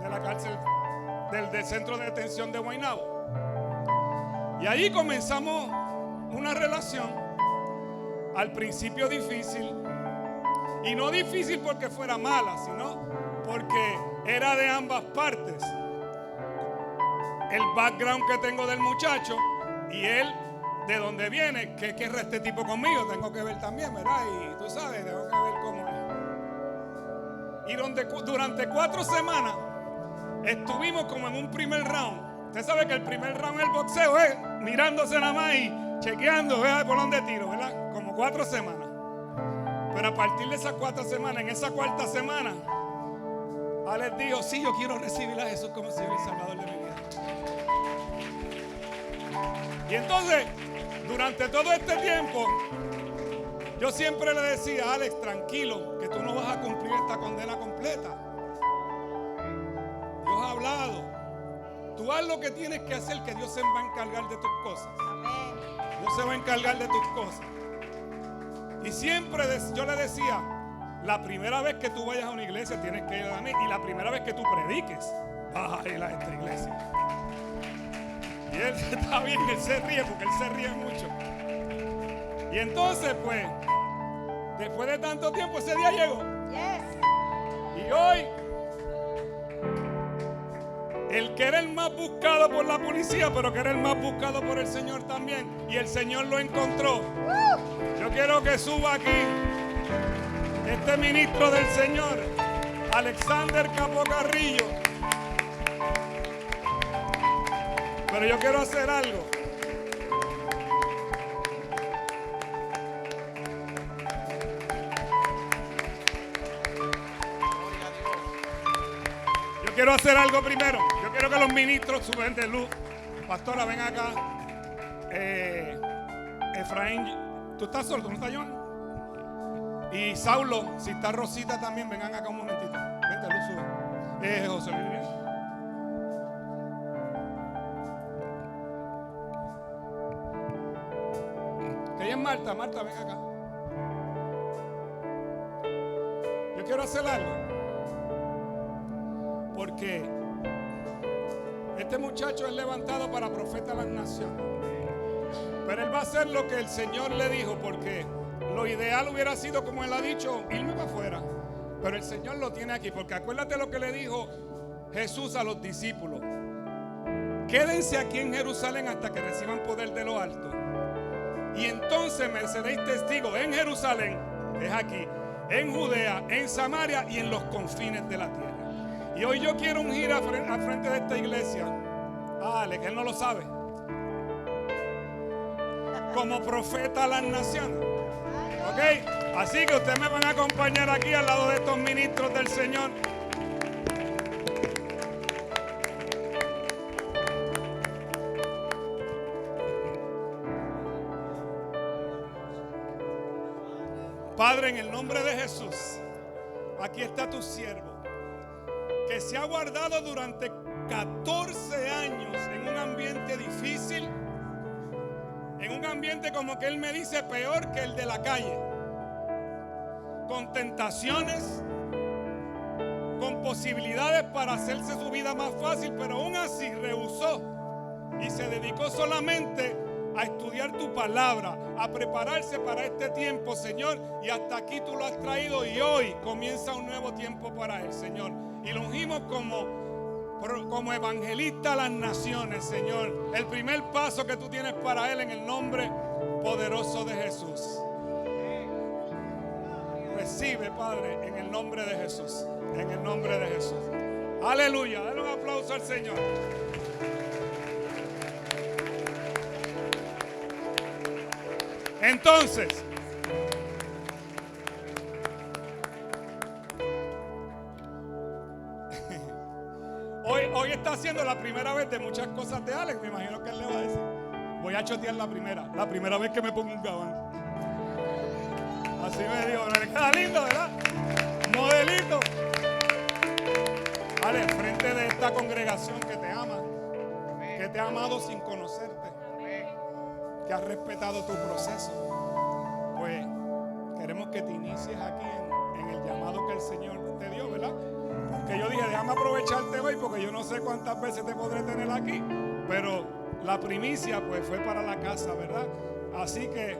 de la cárcel del centro de detención de Guaynabo. Y allí comenzamos una relación, al principio difícil, y no difícil porque fuera mala, sino porque era de ambas partes. El background que tengo del muchacho y él de dónde viene, que querrá este tipo conmigo, tengo que ver también, ¿verdad? Y tú sabes, tengo que ver cómo es. Y durante 4 semanas estuvimos como en un primer round. Usted sabe que el primer round del boxeo es mirándose nada más y chequeando, ¿verdad? Por dónde tiro, ¿verdad? Como 4 semanas. Pero a partir de esas 4 semanas, en esa 4ª semana, Alex dijo: sí, yo quiero recibir a Jesús como Señor y Salvador de mi vida. Y entonces, durante todo este tiempo, yo siempre le decía: Alex, tranquilo, que tú no vas a cumplir esta condena completa. Dios ha hablado. Tú haz lo que tienes que hacer, que Dios se va a encargar de tus cosas. Dios se va a encargar de tus cosas. Y siempre yo le decía: la primera vez que tú vayas a una iglesia tienes que ir a mí, y la primera vez que tú prediques vas a ir a esta iglesia. Y él está bien, él se ríe porque él se ríe mucho. Y entonces, pues, después de tanto tiempo, ese día llegó. Y hoy, el que era el más buscado por la policía, pero que era el más buscado por el Señor también, y el Señor lo encontró. Yo quiero que suba aquí este ministro del Señor, Alexander Capo Carrillo. Pero yo quiero hacer algo. Yo quiero hacer algo primero. Yo quiero que los ministros suben de luz. Pastora, ven acá. Efraín, ¿tú estás solo? ¿Tú no estás, John? Y Saulo, si está Rosita también, vengan acá un momentito. Vente, luz, sube. José Luis. Marta, ven acá. Yo quiero hacer algo, porque este muchacho es levantado para profeta de las naciones, pero él va a hacer lo que el Señor le dijo, porque lo ideal hubiera sido, como él ha dicho, irme para afuera, pero el Señor lo tiene aquí, porque acuérdate lo que le dijo Jesús a los discípulos: quédense aquí en Jerusalén hasta que reciban poder de lo alto. Y entonces me seréis testigos en Jerusalén, es aquí, en Judea, en Samaria y en los confines de la tierra. Y hoy yo quiero ungir al frente de esta iglesia a Alex, que él no lo sabe, como profeta a las naciones. ¿Ok? Así que ustedes me van a acompañar aquí al lado de estos ministros del Señor. Padre, en el nombre de Jesús, aquí está tu siervo, que se ha guardado durante 14 años en un ambiente difícil, en un ambiente, como que él me dice, peor que el de la calle, con tentaciones, con posibilidades para hacerse su vida más fácil, pero aún así rehusó y se dedicó solamente a estudiar tu palabra, a prepararse para este tiempo, Señor, y hasta aquí tú lo has traído, y hoy comienza un nuevo tiempo para él, Señor, y lo ungimos como evangelista a las naciones, Señor. El primer paso que tú tienes para él, en el nombre poderoso de Jesús. Recibe, Padre, en el nombre de Jesús, en el nombre de Jesús. Aleluya, dale un aplauso al Señor. Entonces, hoy está haciendo la primera vez de muchas cosas de Alex. Me imagino que él le va a decir: voy a chotear la primera vez que me pongo un gabán. Así me dijo, me queda lindo, ¿verdad? Modelito. Alex, frente de esta congregación que te ama, que te ha amado sin conocerte, que ha respetado tu proceso, pues queremos que te inicies aquí en el llamado que el Señor te dio, ¿verdad? Que yo dije, déjame aprovecharte hoy porque yo no sé cuántas veces te podré tener aquí, pero la primicia pues fue para la casa, ¿verdad? Así que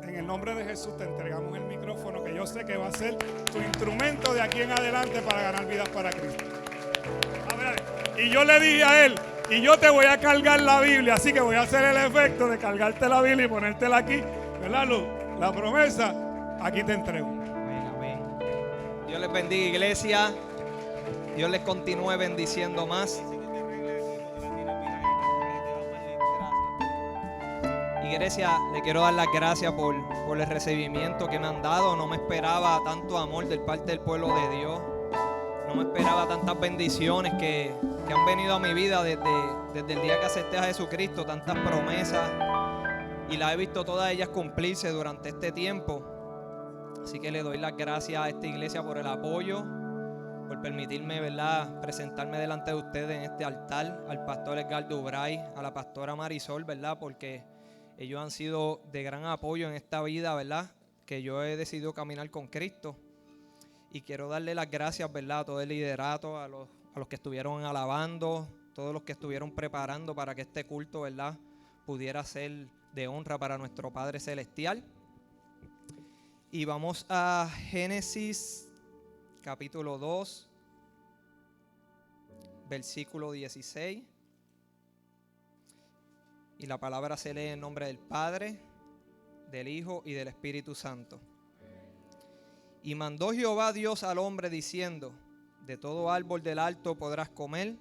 en el nombre de Jesús te entregamos el micrófono, que yo sé que va a ser tu instrumento de aquí en adelante para ganar vidas para Cristo. A ver, y yo le dije a él, y yo te voy a cargar la Biblia, así que voy a hacer el efecto de cargarte la Biblia y ponértela aquí, ¿verdad, Luz? La promesa, aquí te entrego. Amén. Dios les bendiga, iglesia. Dios les continúe bendiciendo más. Iglesia, le quiero dar las gracias por el recibimiento que me han dado. No me esperaba tanto amor de parte del pueblo de Dios. No me esperaba tantas bendiciones que han venido a mi vida desde el día que acepté a Jesucristo. Tantas promesas. Y las he visto todas ellas cumplirse durante este tiempo. Así que le doy las gracias a esta iglesia por el apoyo, por permitirme, ¿verdad?, presentarme delante de ustedes en este altar, al pastor Edgardo Ubray, a la pastora Marisol, ¿verdad?, porque ellos han sido de gran apoyo en esta vida, ¿verdad?, que yo he decidido caminar con Cristo. Y quiero darle las gracias, ¿verdad?, a todo el liderato, a los que estuvieron alabando, todos los que estuvieron preparando para que este culto, ¿verdad?, pudiera ser de honra para nuestro Padre Celestial. Y vamos a Génesis capítulo 2, versículo 16. Y la palabra se lee en nombre del Padre, del Hijo y del Espíritu Santo. Y mandó Jehová Dios al hombre diciendo: de todo árbol del alto podrás comer,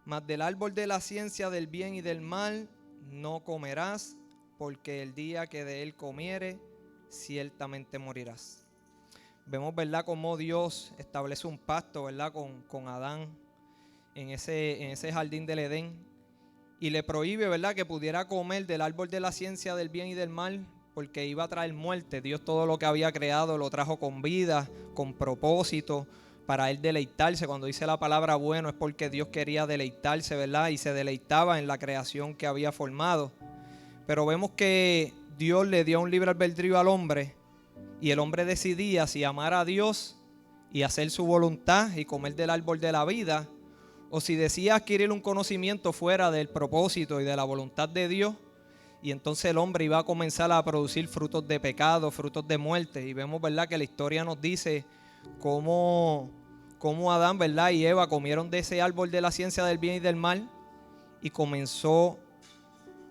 mas del árbol de la ciencia del bien y del mal no comerás, porque el día que de él comiere, ciertamente morirás. Vemos, ¿verdad?, cómo Dios establece un pacto, ¿verdad?, con Adán en ese jardín del Edén, y le prohíbe, ¿verdad?, que pudiera comer del árbol de la ciencia del bien y del mal, porque iba a traer muerte. Dios todo lo que había creado lo trajo con vida, con propósito, para él deleitarse. Cuando dice la palabra bueno es porque Dios quería deleitarse, ¿verdad?, y se deleitaba en la creación que había formado. Pero vemos que Dios le dio un libre albedrío al hombre, y el hombre decidía si amar a Dios y hacer su voluntad y comer del árbol de la vida, o si decía adquirir un conocimiento fuera del propósito y de la voluntad de Dios, y entonces el hombre iba a comenzar a producir frutos de pecado, frutos de muerte. Y vemos, ¿verdad?, que la historia nos dice cómo Adán, ¿verdad?, y Eva comieron de ese árbol de la ciencia del bien y del mal, y comenzó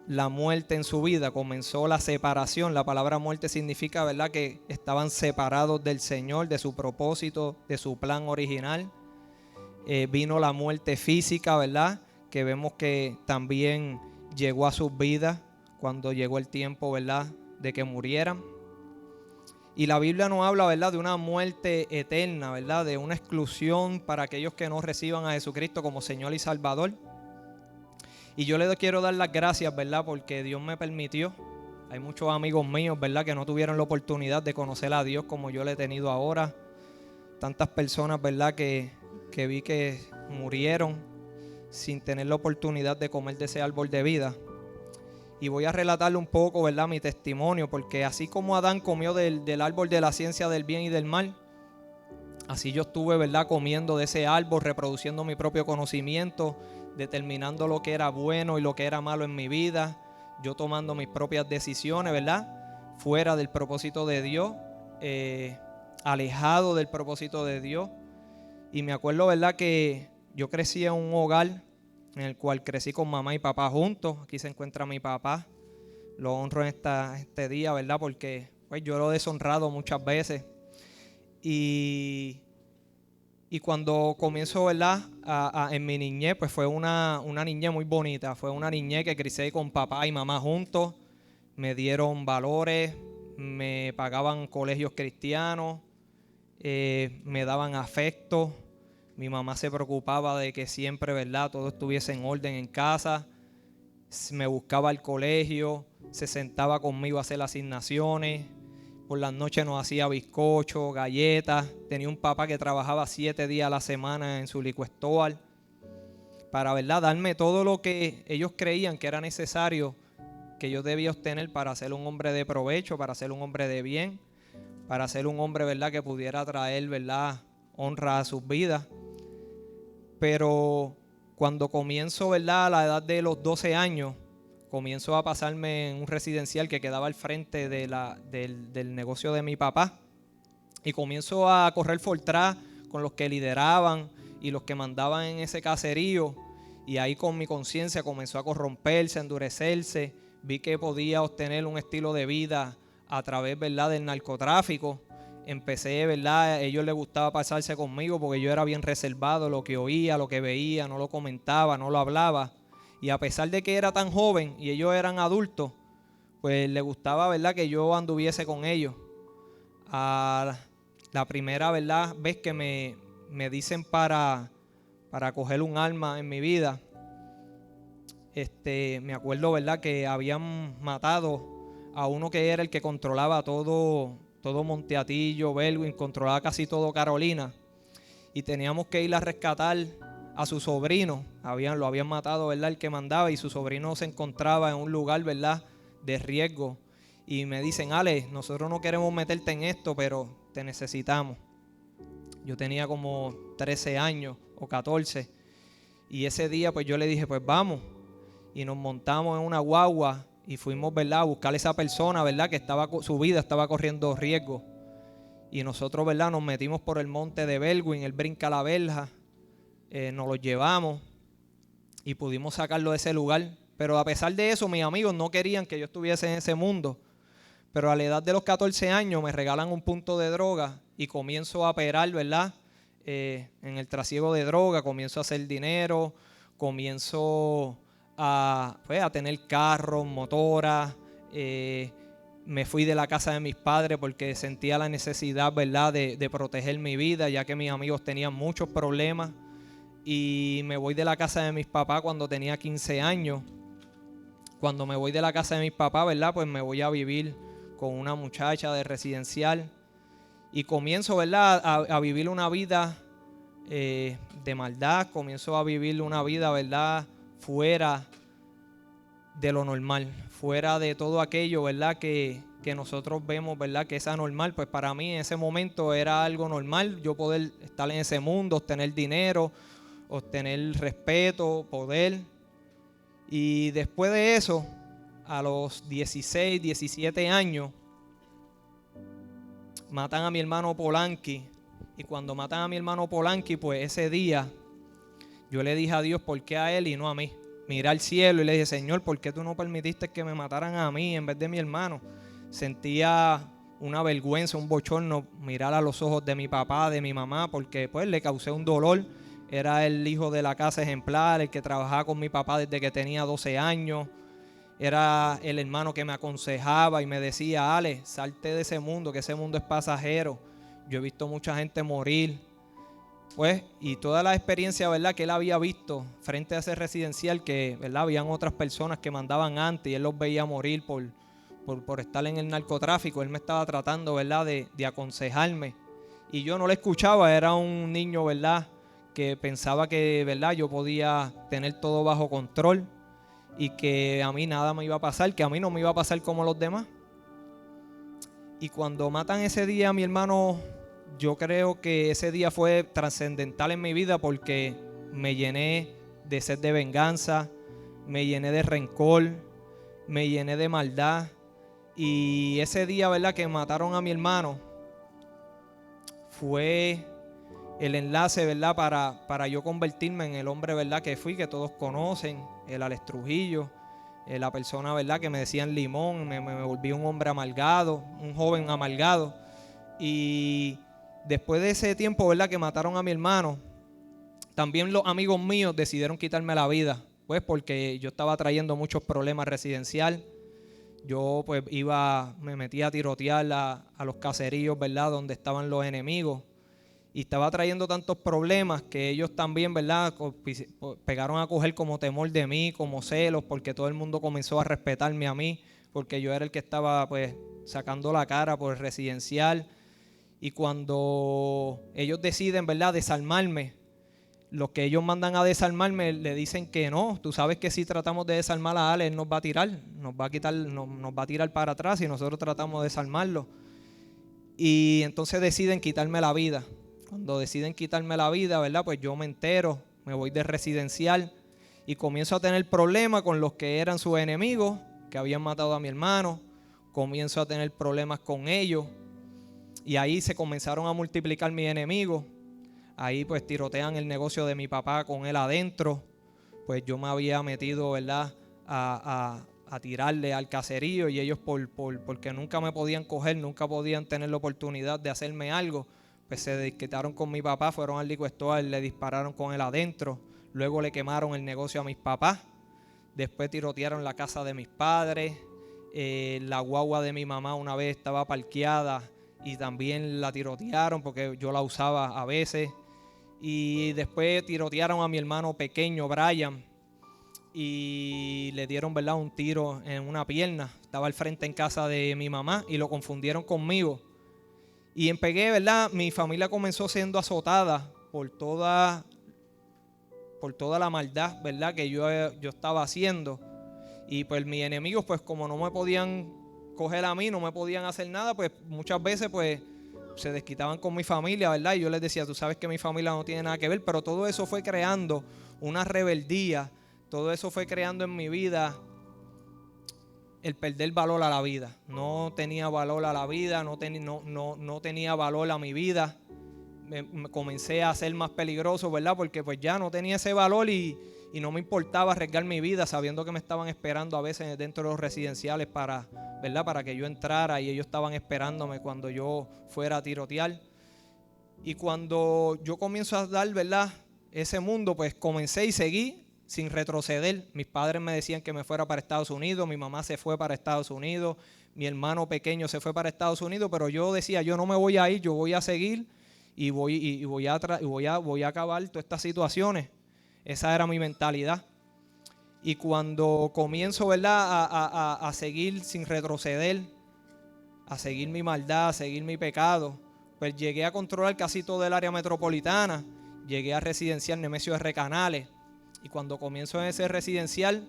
la muerte en su vida, comenzó la separación. La palabra muerte significa, ¿verdad?, que estaban separados del Señor, de su propósito, de su plan original. Vino la muerte física, ¿verdad?, que vemos que también llegó a sus vidas cuando llegó el tiempo, ¿verdad?, de que murieran. Y la Biblia nos habla, ¿verdad?, de una muerte eterna, ¿verdad?, de una exclusión para aquellos que no reciban a Jesucristo como Señor y Salvador. Y yo le quiero dar las gracias, ¿verdad?, porque Dios me permitió. Hay muchos amigos míos, ¿verdad?, que no tuvieron la oportunidad de conocer a Dios como yo le he tenido ahora. Tantas personas, ¿verdad?, que vi que murieron sin tener la oportunidad de comer de ese árbol de vida. Y voy a relatarle un poco, ¿verdad?, mi testimonio, porque así como Adán comió del árbol de la ciencia del bien y del mal, así yo estuve, ¿verdad?, comiendo de ese árbol, reproduciendo mi propio conocimiento, determinando lo que era bueno y lo que era malo en mi vida, yo tomando mis propias decisiones, ¿verdad?, fuera del propósito de Dios, alejado del propósito de Dios. Y me acuerdo, ¿verdad?, que yo crecí en un hogar en el cual crecí con mamá y papá juntos. Aquí se encuentra mi papá. Lo honro en este día, ¿verdad?, porque pues, yo lo he deshonrado muchas veces. Y cuando comienzo, ¿verdad?, en mi niñez, pues fue una niñez muy bonita. Fue una niñez que crecí con papá y mamá juntos. Me dieron valores, me pagaban colegios cristianos, me daban afecto. Mi mamá se preocupaba de que siempre, ¿verdad?, todo estuviese en orden en casa. Me buscaba al colegio, se sentaba conmigo a hacer asignaciones. Por las noches nos hacía bizcocho, galletas. Tenía un papá que trabajaba 7 días a la semana en su liquor store para, ¿verdad?, darme todo lo que ellos creían que era necesario que yo debía obtener para ser un hombre de provecho, para ser un hombre de bien, para ser un hombre, ¿verdad?, que pudiera traer, ¿verdad?, honra a sus vidas. Pero cuando comienzo, ¿verdad?, a la edad de los 12 años, comienzo a pasarme en un residencial que quedaba al frente del negocio de mi papá. Y comienzo a correr Fortran con los que lideraban y los que mandaban en ese caserío. Y ahí con mi conciencia comenzó a corromperse, a endurecerse. Vi que podía obtener un estilo de vida a través, ¿verdad?, del narcotráfico. Empecé, ¿verdad?, a ellos les gustaba pasarse conmigo porque yo era bien reservado, lo que oía, lo que veía, no lo comentaba, no lo hablaba. Y a pesar de que era tan joven y ellos eran adultos, pues les gustaba, ¿verdad?, que yo anduviese con ellos. La primera, ¿verdad?, vez que me dicen para coger un arma en mi vida, me acuerdo, ¿verdad?, que habían matado a uno que era el que controlaba todo Monteatillo, Bellwin, controlaba casi todo Carolina, y teníamos que ir a rescatar a su sobrino. Lo habían matado, ¿verdad?, el que mandaba, y su sobrino se encontraba en un lugar, ¿verdad?, de riesgo. Y me dicen: Ale, nosotros no queremos meterte en esto, pero te necesitamos. Yo tenía como 13 años o 14, y ese día pues yo le dije: pues vamos, y nos montamos en una guagua y fuimos, ¿verdad?, a buscar a esa persona, ¿verdad?, que su vida estaba corriendo riesgo. Y nosotros, ¿verdad?, nos metimos por el monte de Bellwin, él brinca la verja, nos lo llevamos y pudimos sacarlo de ese lugar. Pero a pesar de eso, mis amigos no querían que yo estuviese en ese mundo. Pero a la edad de los 14 años me regalan un punto de droga y comienzo a operar, ¿verdad?, en el trasiego de droga. Comienzo a hacer dinero, comienzo a tener carros, motoras. Me fui de la casa de mis padres porque sentía la necesidad, ¿verdad?, de proteger mi vida, ya que mis amigos tenían muchos problemas. Y me voy de la casa de mis papás cuando tenía 15 años. Cuando me voy de la casa de mis papás, ¿verdad?, pues me voy a vivir con una muchacha de residencial. Y comienzo, ¿verdad?, a vivir una vida de maldad. Comienzo a vivir una vida, ¿verdad?, fuera de lo normal, fuera de todo aquello, ¿verdad?, que nosotros vemos, ¿verdad?, que es anormal. Pues para mí en ese momento era algo normal yo poder estar en ese mundo, obtener dinero, obtener respeto, poder. Y después de eso, a los 16, 17 años, matan a mi hermano Polanqui. Y cuando matan a mi hermano Polanqui, pues ese día yo le dije a Dios: ¿por qué a él y no a mí? Miré al cielo y le dije: Señor, ¿por qué tú no permitiste que me mataran a mí en vez de mi hermano? Sentía una vergüenza, un bochorno mirar a los ojos de mi papá, de mi mamá, porque pues le causé un dolor. Era el hijo de la casa ejemplar, el que trabajaba con mi papá desde que tenía 12 años. Era el hermano que me aconsejaba y me decía: Ale, salte de ese mundo, que ese mundo es pasajero. Yo he visto mucha gente morir. Pues, y toda la experiencia, ¿verdad?, que él había visto frente a ese residencial, que, ¿verdad?, habían otras personas que mandaban antes y él los veía morir por estar en el narcotráfico. Él me estaba tratando, ¿verdad?, de aconsejarme. Y yo no le escuchaba. Era un niño, ¿verdad?, que pensaba que, ¿verdad?, yo podía tener todo bajo control y que a mí nada me iba a pasar, que a mí no me iba a pasar como los demás. Y cuando matan ese día a mi hermano, yo creo que ese día fue trascendental en mi vida porque me llené de sed de venganza, me llené de rencor, me llené de maldad. Y ese día, ¿verdad?, que mataron a mi hermano, fue el enlace, ¿verdad?, para yo convertirme en el hombre, ¿verdad?, que fui, que todos conocen, el Alex Trujillo, la persona, ¿verdad?, que me decían Limón. Me volví un hombre amargado, un joven amargado. Y después de ese tiempo, ¿verdad?, que mataron a mi hermano, también los amigos míos decidieron quitarme la vida, pues porque yo estaba trayendo muchos problemas residencial. Yo pues me metía a tirotear a los caseríos, ¿verdad?, donde estaban los enemigos. Y estaba trayendo tantos problemas que ellos también, ¿verdad?, pegaron a coger como temor de mí, como celos, porque todo el mundo comenzó a respetarme a mí, porque yo era el que estaba pues sacando la cara por el residencial. Y cuando ellos deciden, ¿verdad?, desarmarme, los que ellos mandan a desarmarme le dicen que no, tú sabes que si tratamos de desarmar a Ale, él nos va a tirar, nos va a tirar para atrás y nosotros tratamos de desarmarlo. Y entonces deciden quitarme la vida. Cuando deciden quitarme la vida, ¿verdad? Pues yo me entero, me voy de residencial y comienzo a tener problemas con los que eran sus enemigos, que habían matado a mi hermano. Comienzo a tener problemas con ellos y ahí se comenzaron a multiplicar mis enemigos. Ahí pues tirotean el negocio de mi papá con él adentro. Pues yo me había metido, ¿verdad?, a tirarle al caserío y ellos porque nunca me podían coger, nunca podían tener la oportunidad de hacerme algo, pues se desquitaron con mi papá, fueron al liquor store, le dispararon con él adentro, luego le quemaron el negocio a mis papás, después tirotearon la casa de mis padres, la guagua de mi mamá una vez estaba parqueada y también la tirotearon porque yo la usaba a veces, y después tirotearon a mi hermano pequeño, Brian, y le dieron, ¿verdad?, un tiro en una pierna. Estaba al frente en casa de mi mamá y lo confundieron conmigo. Y en Pegué, ¿verdad?, mi familia comenzó siendo azotada por toda la maldad, ¿verdad?, que yo estaba haciendo. Y pues mis enemigos, pues como no me podían coger a mí, no me podían hacer nada, pues muchas veces pues se desquitaban con mi familia, ¿verdad? Y yo les decía, tú sabes que mi familia no tiene nada que ver, pero todo eso fue creando una rebeldía, todo eso fue creando en mi vida el perder valor a la vida. No tenía valor a la vida, no tenía valor a mi vida. Me comencé a ser más peligroso, ¿verdad? Porque pues ya no tenía ese valor y no me importaba arriesgar mi vida sabiendo que me estaban esperando a veces dentro de los residenciales ¿verdad?, para que yo entrara, y ellos estaban esperándome cuando yo fuera a tirotear. Y cuando yo comienzo a dar, ¿verdad?, ese mundo, pues comencé y seguí sin retroceder. Mis padres me decían que me fuera para Estados Unidos, mi mamá se fue para Estados Unidos, mi hermano pequeño se fue para Estados Unidos, pero yo decía, yo no me voy a ir, yo voy a seguir y voy a acabar todas estas situaciones. Esa era mi mentalidad. Y cuando comienzo, ¿verdad?, a seguir sin retroceder, a seguir mi maldad, a seguir mi pecado, pues llegué a controlar casi todo el área metropolitana. Llegué a residencial Nemesio R. Canales. Y cuando comienzo en ese residencial,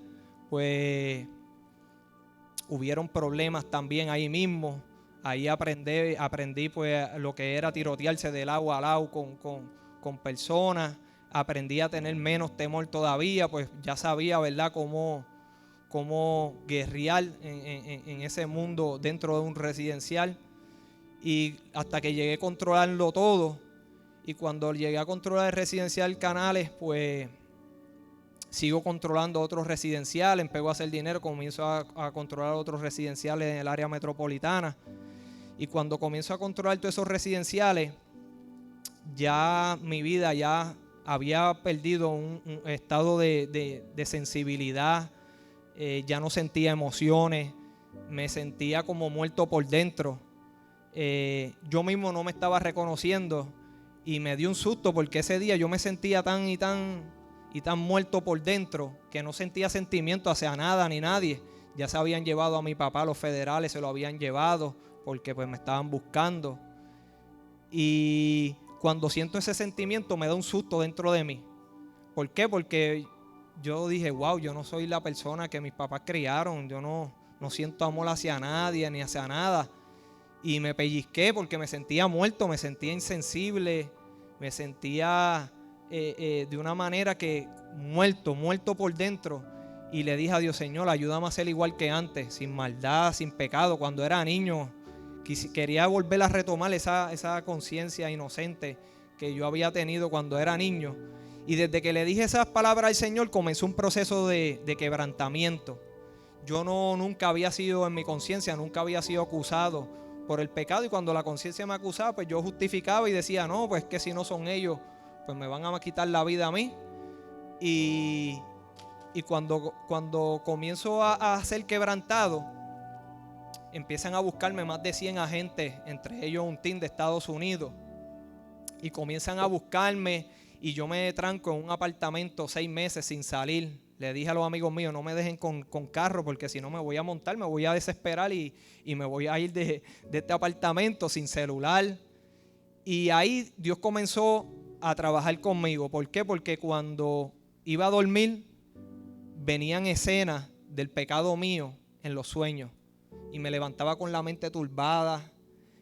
pues hubieron problemas también ahí mismo. Ahí aprendí pues lo que era tirotearse de lado a lado con personas. Aprendí a tener menos temor todavía, pues ya sabía, ¿verdad?, cómo guerrear en ese mundo dentro de un residencial. Y hasta que llegué a controlarlo todo. Y cuando llegué a controlar el residencial Canales, pues sigo controlando otros residenciales, empecé a hacer dinero, comienzo a controlar otros residenciales en el área metropolitana. Y cuando comienzo a controlar todos esos residenciales, ya mi vida ya había perdido un estado de sensibilidad, ya no sentía emociones, me sentía como muerto por dentro. Yo mismo no me estaba reconociendo y me dio un susto porque ese día yo me sentía tan muerto por dentro que no sentía sentimiento hacia nada ni nadie. Ya se habían llevado a mi papá, los federales se lo habían llevado porque pues me estaban buscando. Y cuando siento ese sentimiento me da un susto dentro de mí. ¿Por qué? Porque yo dije, wow, yo no soy la persona que mis papás criaron. Yo no siento amor hacia nadie ni hacia nada. Y me pellizqué porque me sentía muerto, me sentía insensible, me sentía de una manera que muerto por dentro. Y le dije a Dios, Señor, ayúdame a ser igual que antes, sin maldad, sin pecado. Cuando era niño quería volver a retomar esa conciencia inocente que yo había tenido cuando era niño. Y desde que le dije esas palabras al Señor comenzó un proceso de quebrantamiento. Yo nunca había sido en mi conciencia, nunca había sido acusado por el pecado, y cuando la conciencia me acusaba, pues yo justificaba y decía, no, pues que si no son ellos, pues me van a quitar la vida a mí. Y cuando comienzo a ser quebrantado, empiezan a buscarme más de 100 agentes, entre ellos un team de Estados Unidos, y comienzan a buscarme y yo me tranco en un apartamento 6 meses sin salir. Le dije a los amigos míos, no me dejen con carro porque si no me voy a montar, me voy a desesperar y me voy a ir de este apartamento sin celular. Y ahí Dios comenzó a trabajar conmigo. ¿Por qué? Porque cuando iba a dormir venían escenas del pecado mío en los sueños y me levantaba con la mente turbada,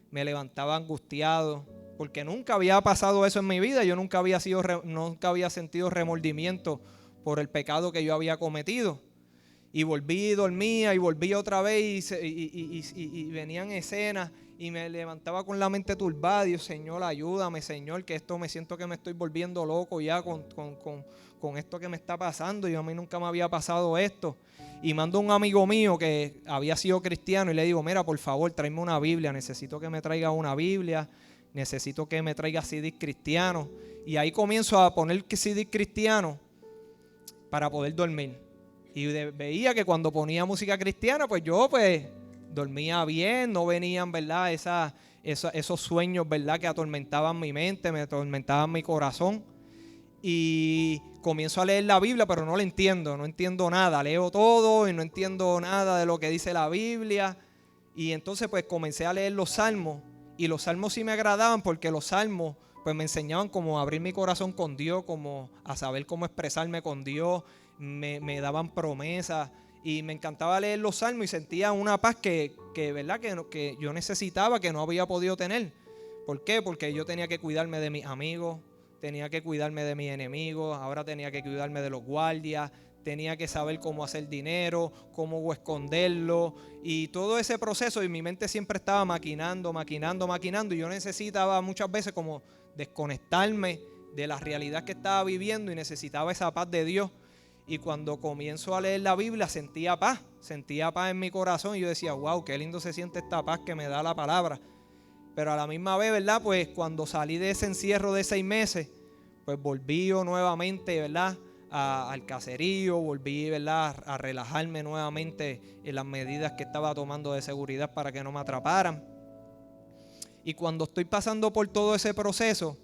me levantaba angustiado, porque nunca había pasado eso en mi vida. Yo nunca había sentido remordimiento por el pecado que yo había cometido. Y volví, dormía y volví otra vez y venían escenas y me levantaba con la mente turbada. Dios, Señor, ayúdame, Señor, que esto me siento que me estoy volviendo loco ya con esto que me está pasando. Yo a mí nunca me había pasado esto. Y mando a un amigo mío que había sido cristiano y le digo, mira, por favor, tráeme una Biblia. Necesito que me traiga una Biblia. Necesito que me traiga CDs cristianos. Y ahí comienzo a poner CDs cristianos para poder dormir. Y veía que cuando ponía música cristiana, pues yo dormía bien, no venían, ¿verdad? Esos sueños, ¿verdad? Que atormentaban mi mente, me atormentaban mi corazón. Y comienzo a leer la Biblia, pero no entiendo nada. Leo todo y no entiendo nada de lo que dice la Biblia. Y entonces pues comencé a leer los salmos. Y los salmos sí me agradaban porque los salmos pues me enseñaban cómo abrir mi corazón con Dios, como a saber cómo expresarme con Dios. Me daban promesas y me encantaba leer los salmos y sentía una paz ¿verdad? Que yo necesitaba, que no había podido tener. ¿Por qué? Porque yo tenía que cuidarme de mis amigos, tenía que cuidarme de mis enemigos, ahora tenía que cuidarme de los guardias, tenía que saber cómo hacer dinero, cómo esconderlo y todo ese proceso, y mi mente siempre estaba maquinando y yo necesitaba muchas veces como desconectarme de la realidad que estaba viviendo y necesitaba esa paz de Dios. Y cuando comienzo a leer la Biblia sentía paz en mi corazón y yo decía, wow, qué lindo se siente esta paz que me da la palabra. Pero a la misma vez, ¿verdad? Pues cuando salí de ese encierro de 6 meses, pues volví yo nuevamente, ¿verdad? Al caserío, volví, ¿verdad? A relajarme nuevamente en las medidas que estaba tomando de seguridad para que no me atraparan. Y cuando estoy pasando por todo ese proceso,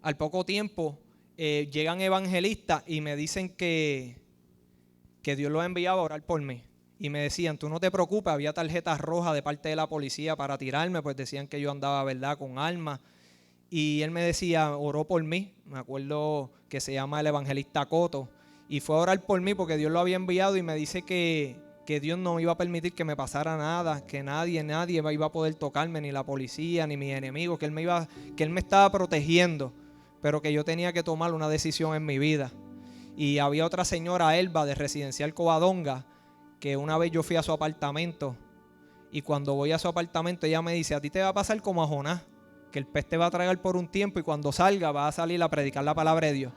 al poco tiempo llegan evangelistas y me dicen que Dios los enviaba a orar por mí. Y me decían, tú no te preocupes, había tarjetas rojas de parte de la policía para tirarme, pues decían que yo andaba, ¿verdad?, con armas. Y él me decía, oró por mí, me acuerdo que se llama el evangelista Coto, y fue a orar por mí porque Dios lo había enviado y me dice que Dios no iba a permitir que me pasara nada, que nadie iba a poder tocarme, ni la policía, ni mis enemigos, que él me estaba protegiendo, pero que yo tenía que tomar una decisión en mi vida. Y había otra señora, Elba, de Residencial Covadonga, que una vez yo fui a su apartamento y cuando voy a su apartamento ella me dice, a ti te va a pasar como a Jonás, que el pez te va a tragar por un tiempo y cuando salga va a salir a predicar la palabra de Dios.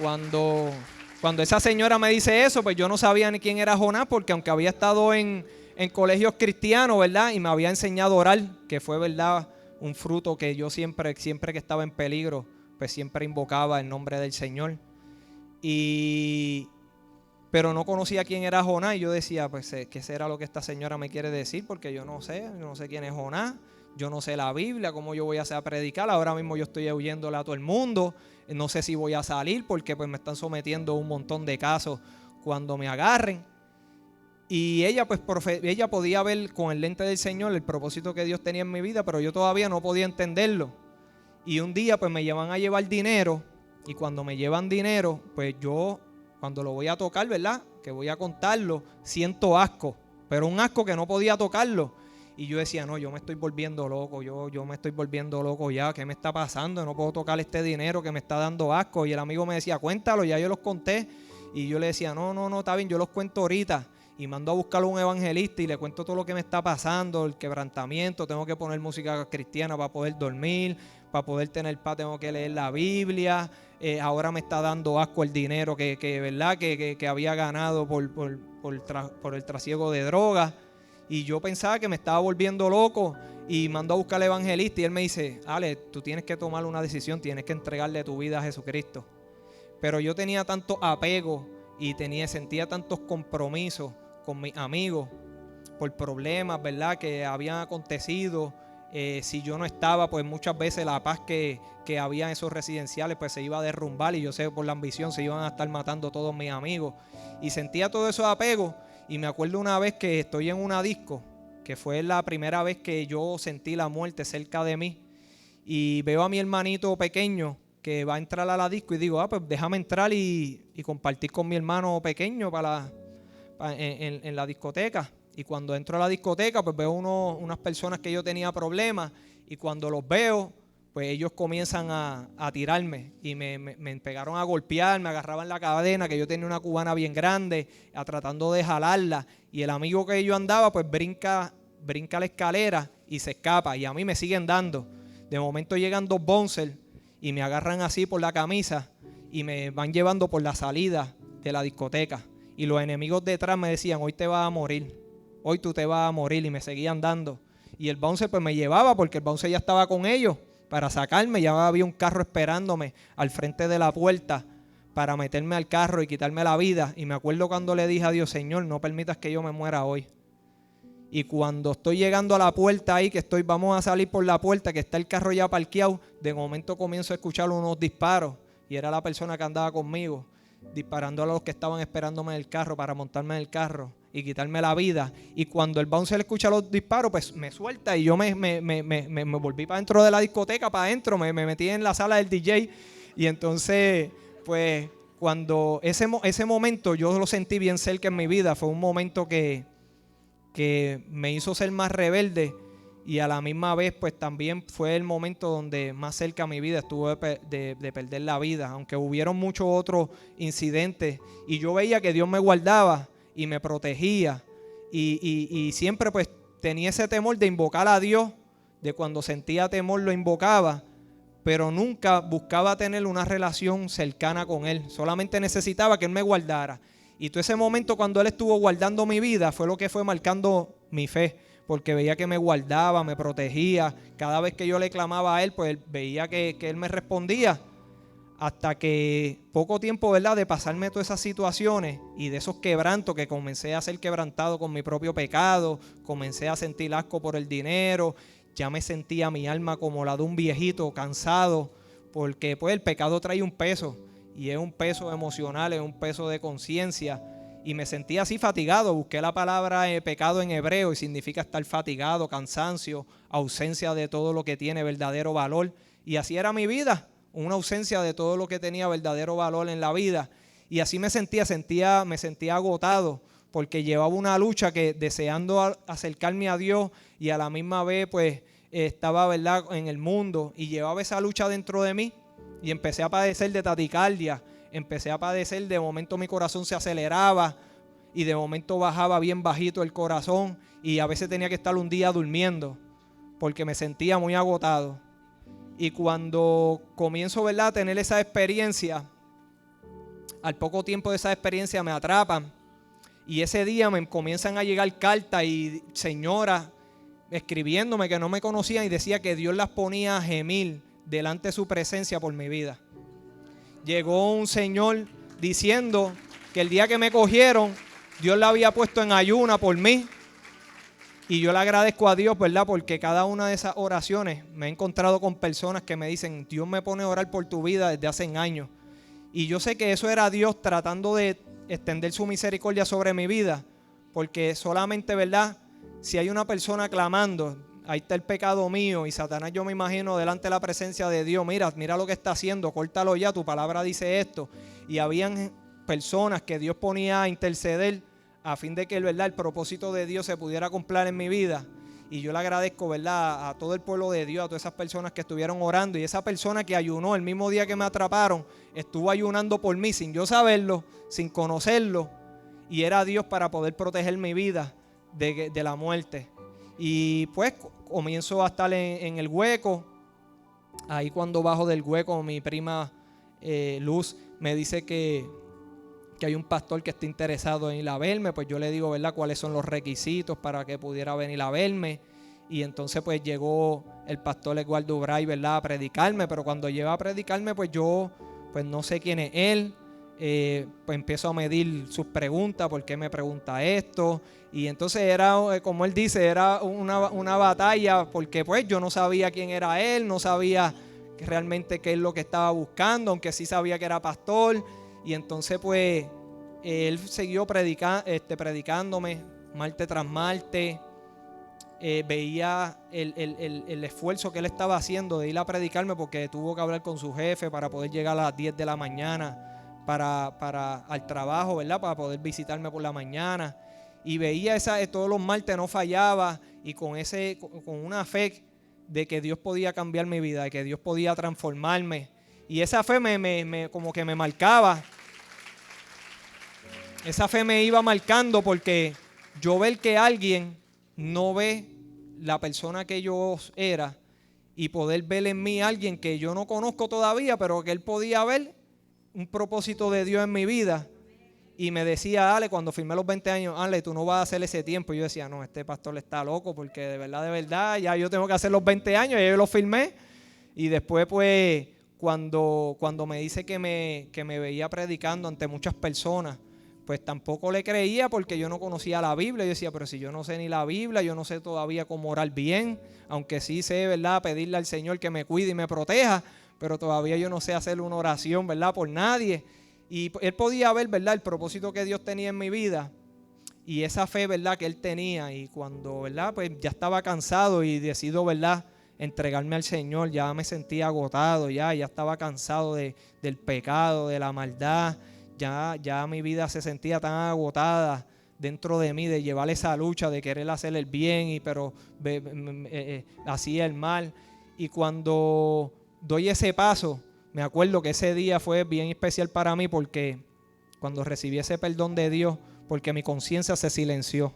Cuando esa señora me dice eso, pues yo no sabía ni quién era Jonás, porque aunque había estado en colegios cristianos, ¿verdad? Y me había enseñado a orar, que fue, ¿verdad?, un fruto que yo siempre que estaba en peligro, pues siempre invocaba el nombre del Señor. Pero no conocía quién era Jonás y yo decía, pues, ¿qué será lo que esta señora me quiere decir? Porque yo no sé quién es Jonás, yo no sé la Biblia, ¿cómo yo voy a hacer a predicar? Ahora mismo yo estoy huyéndole a todo el mundo, no sé si voy a salir porque pues me están sometiendo a un montón de casos cuando me agarren. Y ella ella podía ver con el lente del Señor el propósito que Dios tenía en mi vida, pero yo todavía no podía entenderlo. Y un día pues me llevan a llevar dinero, y cuando me llevan dinero, pues yo cuando lo voy a tocar, ¿verdad?, que voy a contarlo, siento asco, pero un asco que no podía tocarlo. Y yo decía, no, yo me estoy volviendo loco, yo me estoy volviendo loco ya, ¿qué me está pasando? No puedo tocar este dinero que me está dando asco. Y el amigo me decía, cuéntalo, ya yo los conté. Y yo le decía, no, está bien, yo los cuento ahorita. Y mando a buscar a un evangelista y le cuento todo lo que me está pasando, el quebrantamiento, tengo que poner música cristiana para poder dormir, para poder tener paz tengo que leer la Biblia, ahora me está dando asco el dinero que había ganado por el trasiego de drogas. Y yo pensaba que me estaba volviendo loco y mandó a buscar al evangelista y él me dice, Ale, tú tienes que tomar una decisión, tienes que entregarle tu vida a Jesucristo. Pero yo tenía tanto apego y sentía tantos compromisos con mis amigos por problemas, ¿verdad?, que habían acontecido. Si yo no estaba, pues muchas veces la paz que había en esos residenciales pues se iba a derrumbar y yo sé por la ambición se iban a estar matando todos mis amigos. Y sentía todo esos apegos y me acuerdo una vez que estoy en una disco, que fue la primera vez que yo sentí la muerte cerca de mí y veo a mi hermanito pequeño que va a entrar a la disco y digo, pues déjame entrar y compartir con mi hermano pequeño en la discoteca. Y cuando entro a la discoteca, pues veo unas personas que yo tenía problemas, y cuando los veo, pues ellos comienzan a tirarme y me pegaron a golpear, me agarraban la cadena, que yo tenía una cubana bien grande, tratando de jalarla, y el amigo que yo andaba pues brinca la escalera y se escapa, y a mí me siguen dando. De momento llegan dos bouncers y me agarran así por la camisa y me van llevando por la salida de la discoteca, y los enemigos detrás me decían: hoy te vas a morir, hoy tú te vas a morir, y me seguían dando. Y el bouncer pues me llevaba, porque el bouncer ya estaba con ellos para sacarme. Ya había un carro esperándome al frente de la puerta para meterme al carro y quitarme la vida. Y me acuerdo cuando le dije a Dios: Señor, no permitas que yo me muera hoy. Y cuando estoy llegando a la puerta ahí, vamos a salir por la puerta, que está el carro ya parqueado, de momento comienzo a escuchar unos disparos, y era la persona que andaba conmigo, disparando a los que estaban esperándome en el carro para montarme en el carro y quitarme la vida. Y cuando el bouncer escucha los disparos, pues me suelta, y yo me volví para dentro de la discoteca, para adentro, me metí en la sala del DJ. Y entonces, pues cuando ese momento yo lo sentí bien cerca en mi vida, fue un momento que me hizo ser más rebelde, y a la misma vez pues también fue el momento donde más cerca a mi vida estuve de perder la vida, aunque hubieron muchos otros incidentes, y yo veía que Dios me guardaba y me protegía, y siempre pues tenía ese temor de invocar a Dios, de cuando sentía temor lo invocaba, pero nunca buscaba tener una relación cercana con Él, solamente necesitaba que Él me guardara. Y todo ese momento cuando Él estuvo guardando mi vida fue lo que fue marcando mi fe, porque veía que me guardaba, me protegía. Cada vez que yo le clamaba a Él, pues veía que Él me respondía. Hasta que poco tiempo, ¿verdad?, de pasarme todas esas situaciones y de esos quebrantos, que comencé a ser quebrantado con mi propio pecado, comencé a sentir asco por el dinero, ya me sentía mi alma como la de un viejito cansado, porque pues el pecado trae un peso, y es un peso emocional, es un peso de conciencia, y me sentía así fatigado. Busqué la palabra pecado en hebreo y significa estar fatigado, cansancio, ausencia de todo lo que tiene verdadero valor, y así era mi vida, una ausencia de todo lo que tenía verdadero valor en la vida. Y así me sentía agotado, porque llevaba una lucha que deseando acercarme a Dios, y a la misma vez pues estaba, ¿verdad?, en el mundo, y llevaba esa lucha dentro de mí. Y empecé a padecer de taticardia, de momento mi corazón se aceleraba, y de momento bajaba bien bajito el corazón, y a veces tenía que estar un día durmiendo porque me sentía muy agotado. Y cuando comienzo, ¿verdad?, a tener esa experiencia, al poco tiempo de esa experiencia me atrapan, y ese día me comienzan a llegar cartas y señoras escribiéndome que no me conocían, y decía que Dios las ponía a gemir delante de su presencia por mi vida. Llegó un señor diciendo que el día que me cogieron, Dios la había puesto en ayuna por mí. Y yo le agradezco a Dios, ¿verdad?, porque cada una de esas oraciones me he encontrado con personas que me dicen: Dios me pone a orar por tu vida desde hace años. Y yo sé que eso era Dios tratando de extender su misericordia sobre mi vida, porque solamente, ¿verdad?, si hay una persona clamando, ahí está el pecado mío, y Satanás, yo me imagino delante de la presencia de Dios: mira lo que está haciendo, córtalo ya, tu palabra dice esto. Y habían personas que Dios ponía a interceder a fin de que, ¿verdad?, el propósito de Dios se pudiera cumplir en mi vida. Y yo le agradezco, ¿verdad?, a todo el pueblo de Dios, a todas esas personas que estuvieron orando. Y esa persona que ayunó el mismo día que me atraparon, estuvo ayunando por mí sin yo saberlo, sin conocerlo. Y era Dios para poder proteger mi vida de la muerte. Y pues comienzo a estar en el hueco. Ahí cuando bajo del hueco, mi prima Luz me dice que hay un pastor que está interesado en ir a verme. Pues yo le digo, ¿verdad?, cuáles son los requisitos para que pudiera venir a verme. Y entonces pues llegó el pastor Eduardo Bray, ¿verdad?, a predicarme. Pero cuando llega a predicarme, pues yo pues no sé quién es él. Pues empiezo a medir sus preguntas: ¿por qué me pregunta esto? Y entonces era, como él dice, era una batalla, porque pues yo no sabía quién era él, no sabía realmente qué es lo que estaba buscando, aunque sí sabía que era pastor. Y entonces pues él siguió predicándome martes tras martes. Veía el esfuerzo que él estaba haciendo de ir a predicarme, porque tuvo que hablar con su jefe para poder llegar a las 10 de la mañana al trabajo, ¿verdad?, para poder visitarme por la mañana. y veía todos los martes no fallaba, y con una fe de que Dios podía cambiar mi vida, de que Dios podía transformarme. Y esa fe como que me marcaba. Esa fe me iba marcando, porque yo ver que alguien no ve la persona que yo era, y poder ver en mí a alguien que yo no conozco todavía, pero que él podía ver un propósito de Dios en mi vida. Y me decía, Ale, cuando firmé los 20 años, Ale, tú no vas a hacer ese tiempo. Y yo decía, no, este pastor está loco, porque de verdad, ya yo tengo que hacer los 20 años, ya yo los firmé. Y después, pues, cuando me dice que me veía predicando ante muchas personas, pues tampoco le creía, porque yo no conocía la Biblia. Yo decía, pero si yo no sé ni la Biblia, yo no sé todavía cómo orar bien, aunque sí sé, ¿verdad?, pedirle al Señor que me cuide y me proteja, pero todavía yo no sé hacer una oración, ¿verdad?, por nadie. Y él podía ver, ¿verdad?, el propósito que Dios tenía en mi vida y esa fe, ¿verdad?, que él tenía. Y cuando, ¿verdad?, pues ya estaba cansado y decido, ¿verdad?, entregarme al Señor, ya me sentía agotado, ya estaba cansado del pecado, de la maldad. Ya mi vida se sentía tan agotada dentro de mí, de llevar esa lucha, de querer hacer el bien, pero hacía el mal. Y cuando doy ese paso, me acuerdo que ese día fue bien especial para mí, porque cuando recibí ese perdón de Dios, porque mi conciencia se silenció.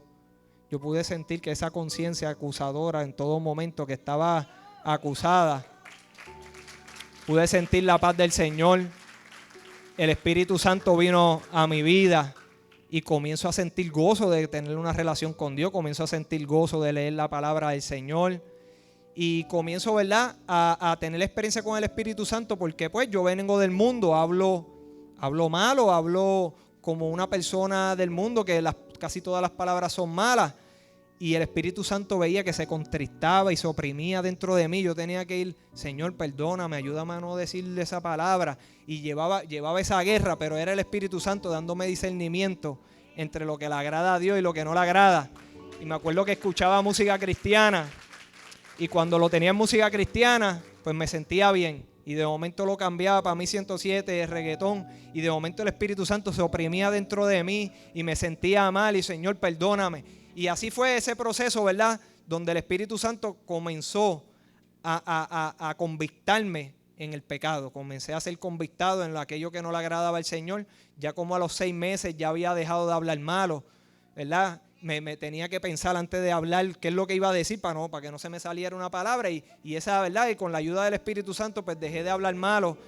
Yo pude sentir que esa conciencia acusadora en todo momento que estaba acusada, pude sentir la paz del Señor. El Espíritu Santo vino a mi vida y comienzo a sentir gozo de tener una relación con Dios. Comienzo a sentir gozo de leer la palabra del Señor. Y comienzo, ¿verdad?, a tener experiencia con el Espíritu Santo, porque pues yo vengo del mundo, hablo malo, hablo como una persona del mundo, que casi todas las palabras son malas. Y el Espíritu Santo veía que se contristaba y se oprimía dentro de mí. Yo tenía que ir, Señor, perdóname, ayúdame a no decirle esa palabra. Y llevaba esa guerra, pero era el Espíritu Santo dándome discernimiento entre lo que le agrada a Dios y lo que no le agrada. Y me acuerdo que escuchaba música cristiana, y cuando lo tenía en música cristiana, pues me sentía bien. Y de momento lo cambiaba para mí 107, reggaetón, y de momento el Espíritu Santo se oprimía dentro de mí y me sentía mal, y Señor, perdóname. Y así fue ese proceso, ¿verdad?, donde el Espíritu Santo comenzó a convictarme en el pecado. Comencé a ser convictado en aquello que no le agradaba al Señor. Ya como a los 6 meses ya había dejado de hablar malo, ¿verdad? Me tenía que pensar antes de hablar qué es lo que iba a decir para que no se me saliera una palabra. Y esa, ¿verdad?, y con la ayuda del Espíritu Santo, pues dejé de hablar malo.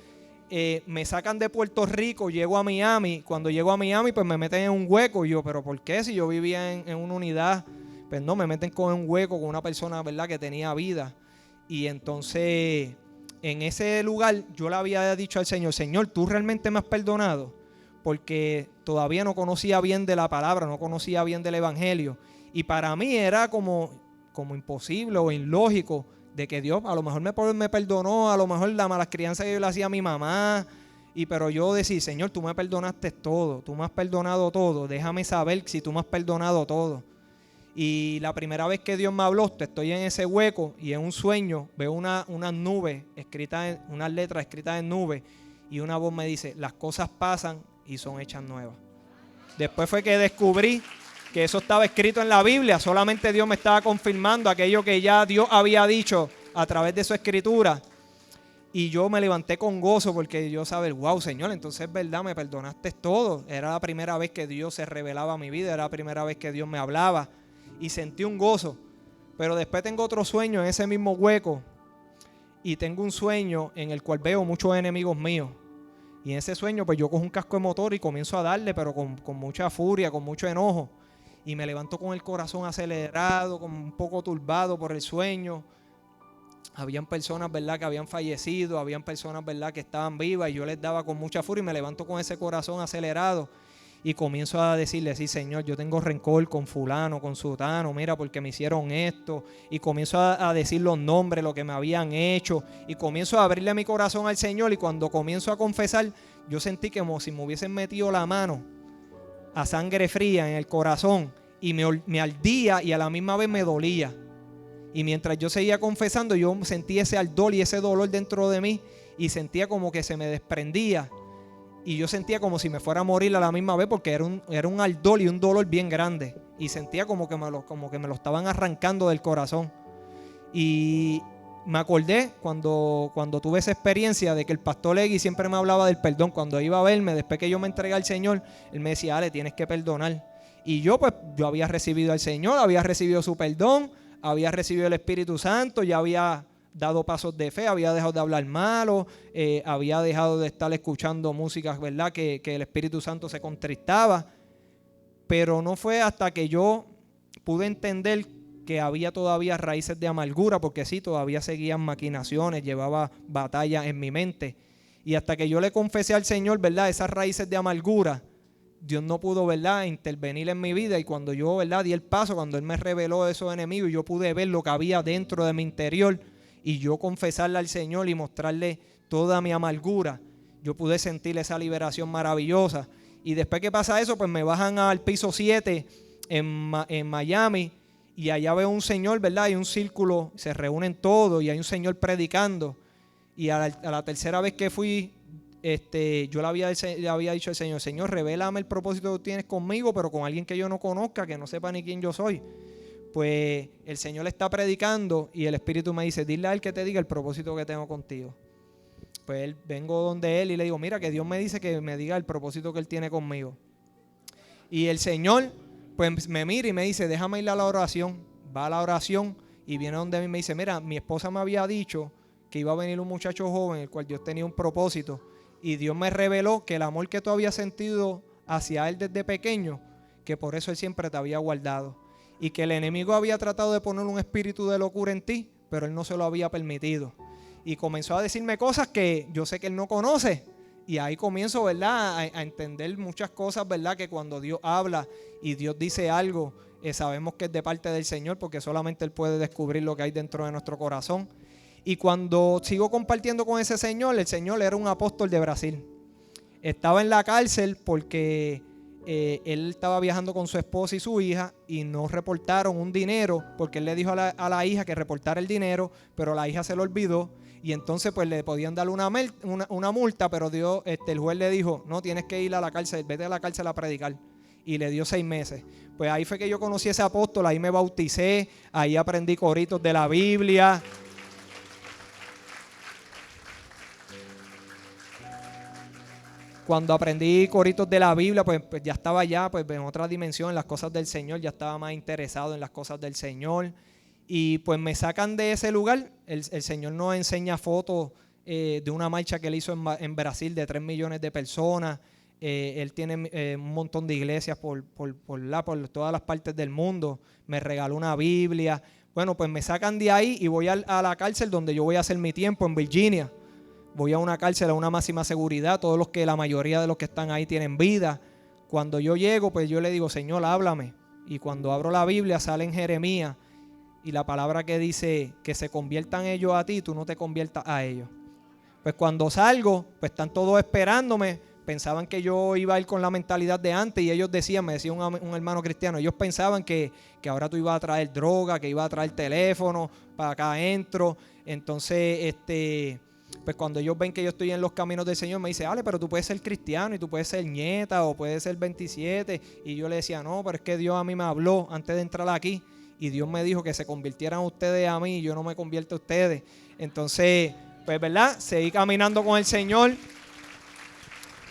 Me sacan de Puerto Rico, llego a Miami. Cuando llego a Miami, pues me meten en un hueco. Y yo, ¿pero por qué? Si yo vivía en una unidad. Pues no, me meten con un hueco, con una persona, ¿verdad?, que tenía vida. Y entonces, en ese lugar, yo le había dicho al Señor, Señor, ¿tú realmente me has perdonado? Porque todavía no conocía bien de la palabra, no conocía bien del Evangelio. Y para mí era como imposible o ilógico de que Dios a lo mejor me perdonó, a lo mejor la mala crianza que yo le hacía a mi mamá. Pero yo decía, Señor, tú me perdonaste todo, tú me has perdonado todo, déjame saber si tú me has perdonado todo. Y la primera vez que Dios me habló, estoy en ese hueco y en un sueño veo unas nubes escritas, unas letras escritas en nubes, y una voz me dice, las cosas pasan y son hechas nuevas. Después fue que descubrí que eso estaba escrito en la Biblia, solamente Dios me estaba confirmando aquello que ya Dios había dicho a través de su escritura. Y yo me levanté con gozo, porque yo sabía, wow, Señor, entonces es verdad, me perdonaste todo. Era la primera vez que Dios se revelaba a mi vida, era la primera vez que Dios me hablaba, y sentí un gozo. Pero después tengo otro sueño en ese mismo hueco, y tengo un sueño en el cual veo muchos enemigos míos. Y en ese sueño pues yo cojo un casco de motor y comienzo a darle, pero con mucha furia, con mucho enojo. Y me levanto con el corazón acelerado, con un poco turbado por el sueño. Habían personas, ¿verdad?, que habían fallecido, habían personas, ¿verdad?, que estaban vivas, y yo les daba con mucha furia, y me levanto con ese corazón acelerado y comienzo a decirle, sí, Señor, yo tengo rencor con fulano, con sutano, mira, porque me hicieron esto. Y comienzo a decir los nombres, lo que me habían hecho, y comienzo a abrirle mi corazón al Señor. Y cuando comienzo a confesar, yo sentí como si me hubiesen metido la mano a sangre fría en el corazón, y me ardía y a la misma vez me dolía. Y mientras yo seguía confesando, yo sentí ese ardor y ese dolor dentro de mí, y sentía como que se me desprendía. y yo sentía como si me fuera a morir a la misma vez porque era un ardor y un dolor bien grande. Y sentía como que me lo estaban arrancando del corazón. Y me acordé cuando tuve esa experiencia de que el pastor Egui siempre me hablaba del perdón. Cuando iba a verme, después que yo me entregué al Señor, él me decía, Ale, tienes que perdonar. Y yo había recibido al Señor, había recibido su perdón, había recibido el Espíritu Santo, ya había dado pasos de fe, había dejado de hablar malo, había dejado de estar escuchando músicas, ¿verdad? Que el Espíritu Santo se contristaba. Pero no fue hasta que yo pude entender que había todavía raíces de amargura, porque sí, todavía seguían maquinaciones, llevaba batallas en mi mente. Y hasta que yo le confesé al Señor, ¿verdad? Esas raíces de amargura, Dios no pudo, ¿verdad?, intervenir en mi vida. Y cuando yo, ¿verdad?, di el paso, cuando Él me reveló esos enemigos, yo pude ver lo que había dentro de mi interior y yo confesarle al Señor y mostrarle toda mi amargura, yo pude sentir esa liberación maravillosa. Y después que pasa eso, pues me bajan al piso 7 en Miami, y allá veo un señor, ¿verdad? Hay un círculo, se reúnen todos y hay un señor predicando. Y a la tercera vez que fui, yo le había dicho al Señor, Señor, revélame el propósito que tú tienes conmigo, pero con alguien que yo no conozca, que no sepa ni quién yo soy. Pues el Señor está predicando y el Espíritu me dice, dile a él que te diga el propósito que tengo contigo. Pues vengo donde él y le digo, mira, que Dios me dice que me diga el propósito que él tiene conmigo. Y el Señor pues me mira y me dice, déjame ir a la oración. Va a la oración y viene donde mí y me dice, mira, mi esposa me había dicho que iba a venir un muchacho joven, el cual Dios tenía un propósito. Y Dios me reveló que el amor que tú habías sentido hacia él desde pequeño, que por eso él siempre te había guardado. Y que el enemigo había tratado de poner un espíritu de locura en ti, pero él no se lo había permitido. Y comenzó a decirme cosas que yo sé que él no conoce. Y ahí comienzo, ¿verdad?, a entender muchas cosas, ¿verdad? Que cuando Dios habla y Dios dice algo, sabemos que es de parte del Señor, porque solamente Él puede descubrir lo que hay dentro de nuestro corazón. Y cuando sigo compartiendo con ese señor, el señor era un apóstol de Brasil. Estaba en la cárcel porque él estaba viajando con su esposa y su hija y no reportaron un dinero, porque él le dijo a la hija que reportara el dinero, pero la hija se lo olvidó. Y entonces pues le podían dar una multa, pero Dios, el juez le dijo, no, tienes que ir a la cárcel, vete a la cárcel a predicar. Y le dio 6 meses. Pues ahí fue que yo conocí a ese apóstol, ahí me bauticé, ahí aprendí coritos de la Biblia. Cuando aprendí coritos de la Biblia, pues ya estaba ya pues en otra dimensión, en las cosas del Señor, ya estaba más interesado en las cosas del Señor. Y pues me sacan de ese lugar. El Señor nos enseña fotos de una marcha que él hizo en Brasil de 3 millones de personas. Él tiene un montón de iglesias por todas las partes del mundo. Me regaló una Biblia. Bueno, pues me sacan de ahí y voy a la cárcel donde yo voy a hacer mi tiempo, en Virginia. Voy a una cárcel a una máxima seguridad. La mayoría de los que están ahí tienen vida. Cuando yo llego, pues yo le digo, Señor, háblame. Y cuando abro la Biblia sale en Jeremías. Y la palabra que dice que se conviertan ellos a ti, tú no te conviertas a ellos. Pues cuando salgo, pues están todos esperándome. Pensaban que yo iba a ir con la mentalidad de antes y ellos me decía un hermano cristiano, ellos pensaban que ahora tú ibas a traer droga, que ibas a traer teléfono para acá adentro. Entonces, pues cuando ellos ven que yo estoy en los caminos del Señor, me dice, Ale, pero tú puedes ser cristiano y tú puedes ser nieta o puedes ser 27. Y yo le decía, no, pero es que Dios a mí me habló antes de entrar aquí. Y Dios me dijo que se convirtieran ustedes a mí y yo no me convierto a ustedes. Entonces, pues, ¿verdad? Seguí caminando con el Señor.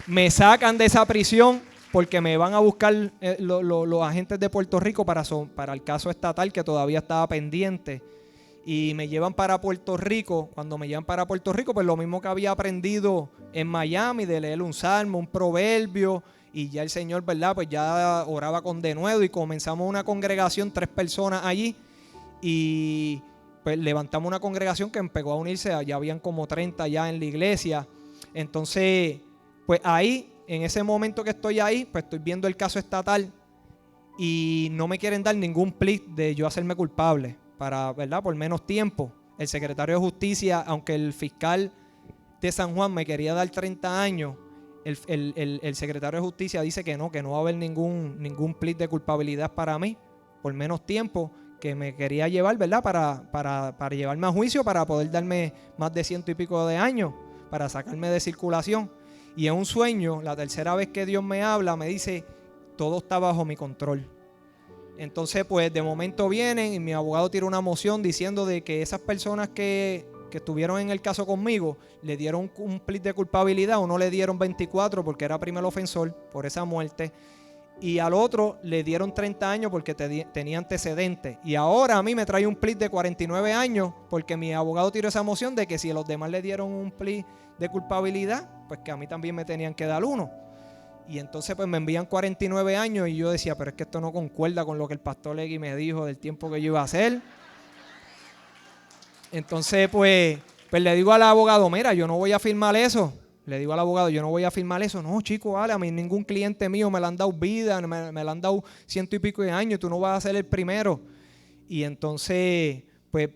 Me sacan de esa prisión porque me van a buscar los agentes de Puerto Rico para el caso estatal que todavía estaba pendiente. Y me llevan para Puerto Rico. Cuando me llevan para Puerto Rico, pues lo mismo que había aprendido en Miami, de leer un salmo, un proverbio. Y ya el Señor, ¿verdad? Pues ya oraba con denuedo y comenzamos una congregación, 3 personas allí. Y pues levantamos una congregación que empezó a unirse, ya habían como 30 ya en la iglesia. Entonces, pues ahí, en ese momento que estoy ahí, pues estoy viendo el caso estatal y no me quieren dar ningún plea de yo hacerme culpable ¿verdad? Por menos tiempo. El secretario de Justicia, aunque el fiscal de San Juan me quería dar 30 años, el secretario de Justicia dice que no va a haber ningún plea de culpabilidad para mí por menos tiempo, que me quería llevar, ¿verdad? Para llevarme a juicio, para poder darme más de 100 y pico de años, para sacarme de circulación. Y en un sueño, la tercera vez que Dios me habla, me dice, todo está bajo mi control. Entonces, pues de momento vienen y mi abogado tira una moción diciendo de que esas personas que estuvieron en el caso conmigo le dieron un plea de culpabilidad, uno le dieron 24 porque era primer ofensor por esa muerte, y al otro le dieron 30 años porque tenía antecedentes. Y ahora a mí me trae un plea de 49 años porque mi abogado tiró esa moción de que si a los demás le dieron un plea de culpabilidad, pues que a mí también me tenían que dar uno. Y entonces pues me envían 49 años y yo decía, pero es que esto no concuerda con lo que el pastor Legui me dijo del tiempo que yo iba a hacer. Entonces pues le digo al abogado, mira, yo no voy a firmar eso. Le digo al abogado, yo no voy a firmar eso. No, chico, vale, a mí ningún cliente mío me la han dado vida, me la han dado 100 y pico de años, tú no vas a ser el primero. Y entonces pues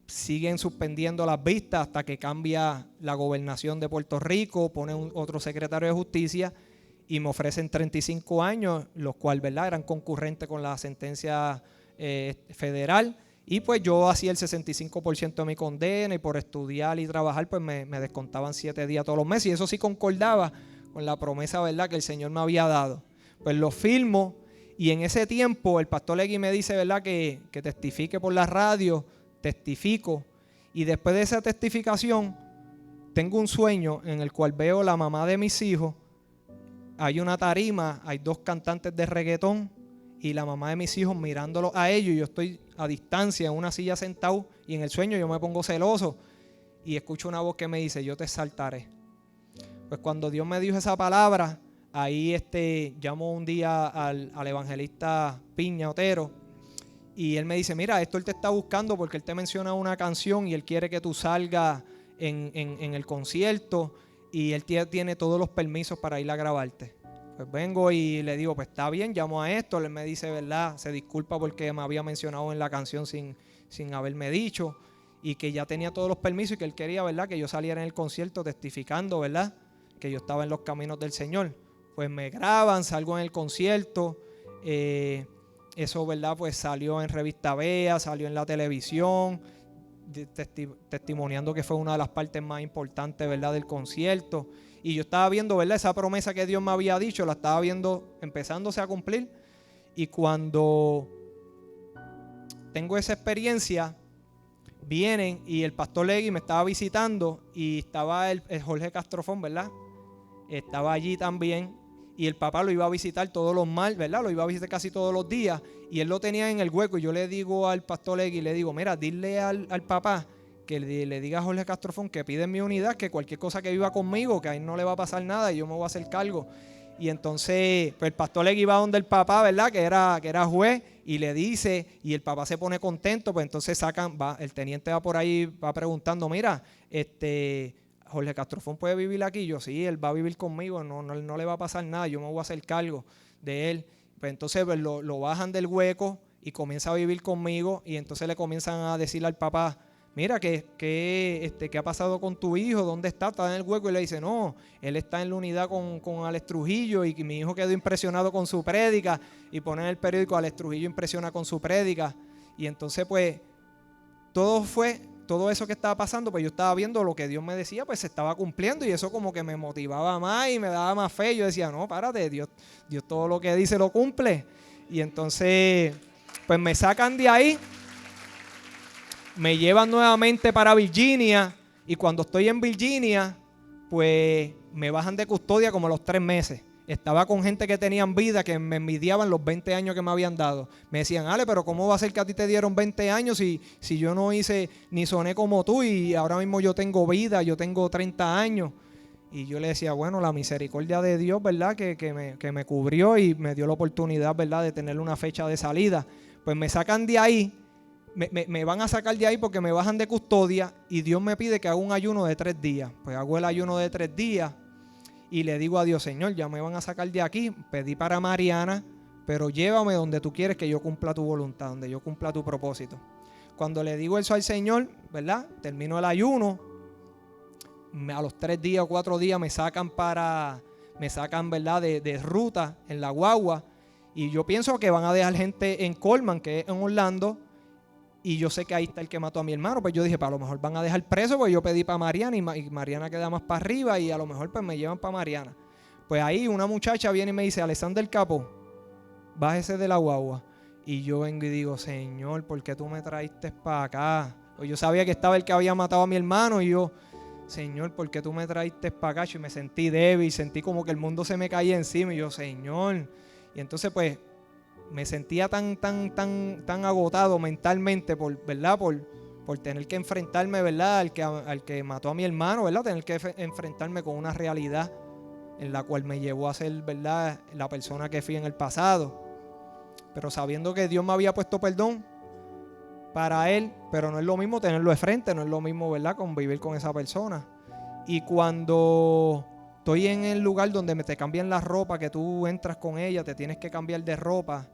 siguen suspendiendo las vistas hasta que cambia la gobernación de Puerto Rico, pone otro secretario de justicia y me ofrecen 35 años, los cuales, ¿verdad?, eran concurrentes con la sentencia federal. Y pues yo hacía el 65% de mi condena y por estudiar y trabajar pues me descontaban 7 días todos los meses. Y eso sí concordaba con la promesa, ¿verdad?, que el Señor me había dado. Pues lo firmo y en ese tiempo el pastor Legui me dice, ¿verdad?, que testifique por la radio. Testifico. Y después de esa testificación tengo un sueño en el cual veo la mamá de mis hijos. Hay una tarima, hay 2 cantantes de reggaetón y la mamá de mis hijos mirándolos a ellos. Y yo estoy a distancia en una silla sentado y en el sueño yo me pongo celoso y escucho una voz que me dice, yo te exaltaré. Pues cuando Dios me dijo esa palabra, ahí llamo un día al evangelista Piña Otero y él me dice, mira, esto él te está buscando porque él te menciona una canción y él quiere que tú salgas en el concierto. Y él tiene todos los permisos para ir a grabarte. Pues vengo y le digo, pues está bien, llamo a esto. Él me dice, ¿verdad? Se disculpa porque me había mencionado en la canción sin haberme dicho. Y que ya tenía todos los permisos y que él quería, ¿verdad?, que yo saliera en el concierto testificando, ¿verdad?, que yo estaba en los caminos del Señor. Pues me graban, salgo en el concierto. Eso, ¿verdad?, pues salió en Revista Vea, salió en la televisión, testimoniando que fue una de las partes más importantes, ¿verdad?, del concierto. Y yo estaba viendo, ¿verdad?, esa promesa que Dios me había dicho, la estaba viendo empezándose a cumplir. Y cuando tengo esa experiencia, vienen y el pastor Legui me estaba visitando y estaba el Jorge Castrofón, ¿verdad? Estaba allí también. Y el papá lo iba a visitar todos los martes, ¿verdad? Lo iba a visitar casi todos los días. Y él lo tenía en el hueco. Y yo le digo al pastor Legui, le digo, mira, dile al papá que le diga a Jorge Castrofón que pide en mi unidad, que cualquier cosa que viva conmigo, que a él no le va a pasar nada y yo me voy a hacer cargo. Y entonces, pues el pastor Legui va donde el papá, ¿verdad?, que era juez, y le dice, y el papá se pone contento. Pues entonces el teniente va por ahí, va preguntando, mira, Jorge Castrofón puede vivir aquí. Yo, sí, él va a vivir conmigo, no le va a pasar nada, yo me voy a hacer cargo de él. Pues entonces pues, lo bajan del hueco y comienza a vivir conmigo. Y entonces le comienzan a decirle al papá, mira, ¿qué ha pasado con tu hijo? ¿Dónde está? Está en el hueco. Y le dice, no, él está en la unidad con Alex Trujillo y mi hijo quedó impresionado con su prédica. Y pone en el periódico, Alex Trujillo impresiona con su prédica. Y entonces pues todo eso que estaba pasando, pues yo estaba viendo lo que Dios me decía, pues se estaba cumpliendo y eso como que me motivaba más y me daba más fe. Yo decía, no, párate, Dios todo lo que dice lo cumple. Y entonces, pues me sacan de ahí, me llevan nuevamente para Virginia y cuando estoy en Virginia, pues me bajan de custodia como a los 3 meses. Estaba con gente que tenían vida, que me envidiaban los 20 años que me habían dado. Me decían, Ale, pero ¿cómo va a ser que a ti te dieron 20 años si yo no hice ni soné como tú y ahora mismo yo tengo vida, yo tengo 30 años? Y yo le decía, bueno, la misericordia de Dios, ¿verdad?, que me cubrió y me dio la oportunidad, ¿verdad?, de tener una fecha de salida. Pues me sacan de ahí, me van a sacar de ahí porque me bajan de custodia y Dios me pide que haga un ayuno de 3 días. Pues hago el ayuno de 3 días. Y le digo a Dios, Señor, ya me van a sacar de aquí. Pedí para Mariana, pero llévame donde tú quieres que yo cumpla tu voluntad, donde yo cumpla tu propósito. Cuando le digo eso al Señor, ¿verdad?, termino el ayuno. A los 3 días o 4 días me sacan, ¿verdad?, de ruta en la guagua. Y yo pienso que van a dejar gente en Coleman, que es en Orlando. y yo sé que ahí está el que mató a mi hermano. Pues yo dije, pues a lo mejor van a dejar preso, porque yo pedí para Mariana y Mariana queda más para arriba y a lo mejor pues me llevan para Mariana. Pues ahí una muchacha viene y me dice, Alexander Capó, bájese de la guagua. Y yo vengo y digo, Señor, ¿por qué tú me traíste para acá? Pues yo sabía que estaba el que había matado a mi hermano y yo, Señor, ¿por qué tú me traíste para acá? Y me sentí débil, sentí como que el mundo se me caía encima y yo, Señor. Y entonces pues me sentía tan agotado mentalmente ¿verdad? Por tener que enfrentarme, ¿verdad? Al que mató a mi hermano, ¿verdad? Tener que enfrentarme con una realidad en la cual me llevó a ser, ¿verdad?, la persona que fui en el pasado. Pero sabiendo que Dios me había puesto perdón para él, pero no es lo mismo tenerlo de frente, no es lo mismo, ¿verdad?, convivir con esa persona. Y cuando estoy en el lugar donde te cambian la ropa, que tú entras con ella, te tienes que cambiar de ropa,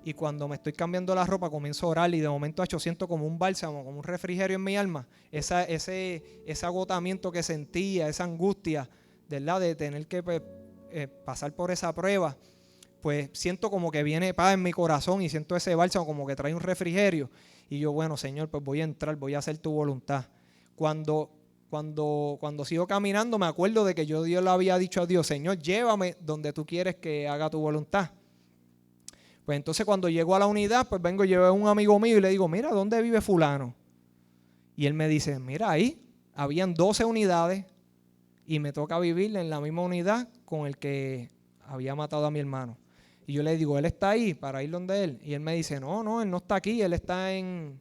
y cuando me estoy cambiando la ropa comienzo a orar y de momento siento como un bálsamo, como un refrigerio en mi alma, ese agotamiento que sentía, esa angustia, ¿verdad?, de tener que pasar por esa prueba, pues siento como que viene paz en mi corazón y siento ese bálsamo como que trae un refrigerio. Y yo, bueno, Señor, pues voy a entrar, voy a hacer tu voluntad. Cuando sigo caminando me acuerdo de que Dios le había dicho a Dios, Señor, llévame donde tú quieres que haga tu voluntad. Pues entonces cuando llego a la unidad, pues vengo y llevo a un amigo mío y le digo, mira, ¿dónde vive fulano? Y él me dice, mira, ahí habían 12 unidades y me toca vivir en la misma unidad con el que había matado a mi hermano. Y yo le digo, ¿él está ahí para ir donde él? Y él me dice, no, él no está aquí, él está en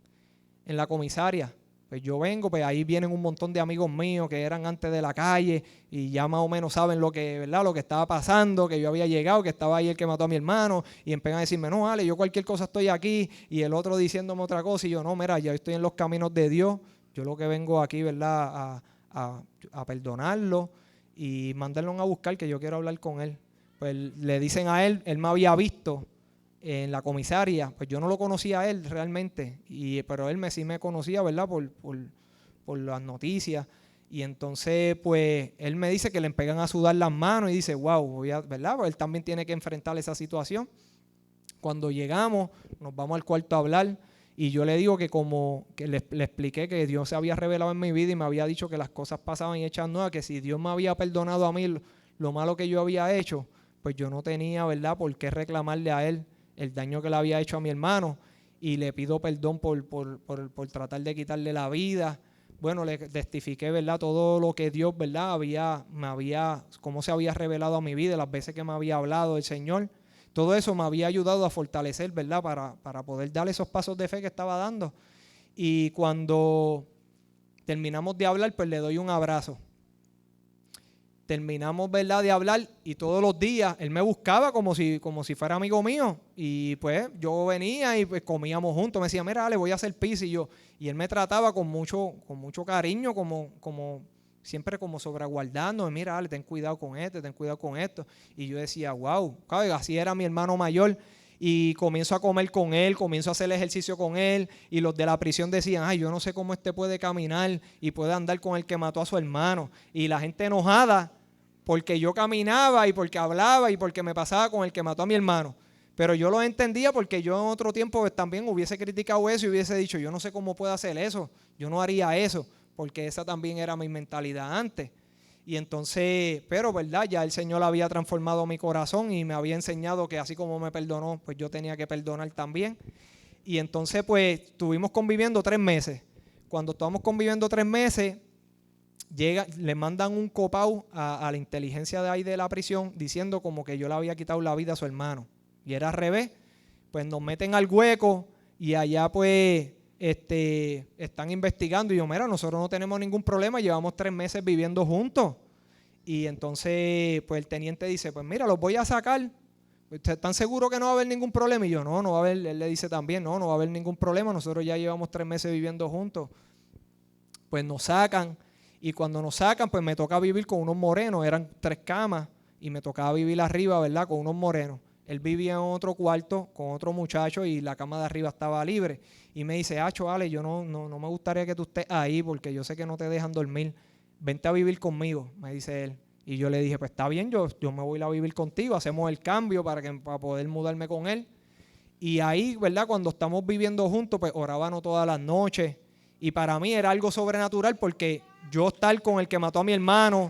la comisaria. Pues yo vengo, pues ahí vienen un montón de amigos míos que eran antes de la calle y ya más o menos saben lo que, ¿verdad?, lo que estaba pasando, que yo había llegado, que estaba ahí el que mató a mi hermano, y empiezan a decirme, no, Ale, yo cualquier cosa estoy aquí, y el otro diciéndome otra cosa, y yo, no, mira, ya estoy en los caminos de Dios, yo lo que vengo aquí, ¿verdad?, a perdonarlo y mandarlo a buscar, que yo quiero hablar con él. Pues le dicen a él me había visto en la comisaria, pues yo no lo conocía a él realmente, pero él sí me conocía, ¿verdad?, por las noticias. Y entonces pues él me dice que le empiezan a sudar las manos y dice, wow, ¿verdad?, pues él también tiene que enfrentar esa situación. Cuando llegamos, nos vamos al cuarto a hablar y yo le digo que como que le expliqué que Dios se había revelado en mi vida y me había dicho que las cosas pasaban y hechas nuevas, que si Dios me había perdonado a mí lo malo que yo había hecho, pues yo no tenía, ¿verdad?, por qué reclamarle a él el daño que le había hecho a mi hermano, y le pido perdón por tratar de quitarle la vida. Bueno, le testifiqué, ¿verdad?, todo lo que Dios, ¿verdad?, cómo se había revelado a mi vida, las veces que me había hablado el Señor. Todo eso me había ayudado a fortalecer, ¿verdad?, para poder dar esos pasos de fe que estaba dando. Y cuando terminamos de hablar, pues le doy un abrazo. Terminamos, ¿verdad?, de hablar y todos los días él me buscaba como si fuera amigo mío, y pues yo venía y pues comíamos juntos. Me decía, mira, Ale, voy a hacer pizza, y él me trataba con mucho cariño, como siempre como sobreguardando, mira, Ale, ten cuidado con ten cuidado con esto. Y yo decía, wow, así era mi hermano mayor. Y comienzo a comer con él, comienzo a hacer ejercicio con él, y los de la prisión decían, ay, yo no sé cómo puede caminar y puede andar con el que mató a su hermano. Y la gente enojada porque yo caminaba y porque hablaba y porque me pasaba con el que mató a mi hermano. Pero yo lo entendía porque yo en otro tiempo pues, también hubiese criticado eso y hubiese dicho, yo no sé cómo puede hacer eso, yo no haría eso, porque esa también era mi mentalidad antes. Y entonces, pero verdad, ya el Señor había transformado mi corazón y me había enseñado que así como me perdonó, pues yo tenía que perdonar también. Y entonces pues estuvimos conviviendo 3 meses. Cuando estábamos conviviendo 3 meses, le mandan un copao a la inteligencia de ahí de la prisión diciendo como que yo le había quitado la vida a su hermano. Y era al revés. Pues nos meten al hueco y allá pues están investigando. Y yo, mira, nosotros no tenemos ningún problema, llevamos 3 meses viviendo juntos. Y entonces pues el teniente dice, pues mira, los voy a sacar. ¿Están seguros que no va a haber ningún problema? Y yo, no va a haber. Él le dice también, no va a haber ningún problema, nosotros ya llevamos 3 meses viviendo juntos. Pues nos sacan. Y cuando nos sacan, pues me toca vivir con unos morenos. Eran 3 camas y me tocaba vivir arriba, ¿verdad?, con unos morenos. Él vivía en otro cuarto con otro muchacho y la cama de arriba estaba libre. Y me dice, Ale, yo no me gustaría que tú estés ahí porque yo sé que no te dejan dormir. Vente a vivir conmigo, me dice él. Y yo le dije, pues está bien, yo me voy a vivir contigo. Hacemos el cambio para poder mudarme con él. Y ahí, ¿verdad? Cuando estamos viviendo juntos, pues orábamos todas las noches. Y para mí era algo sobrenatural porque yo estar con el que mató a mi hermano,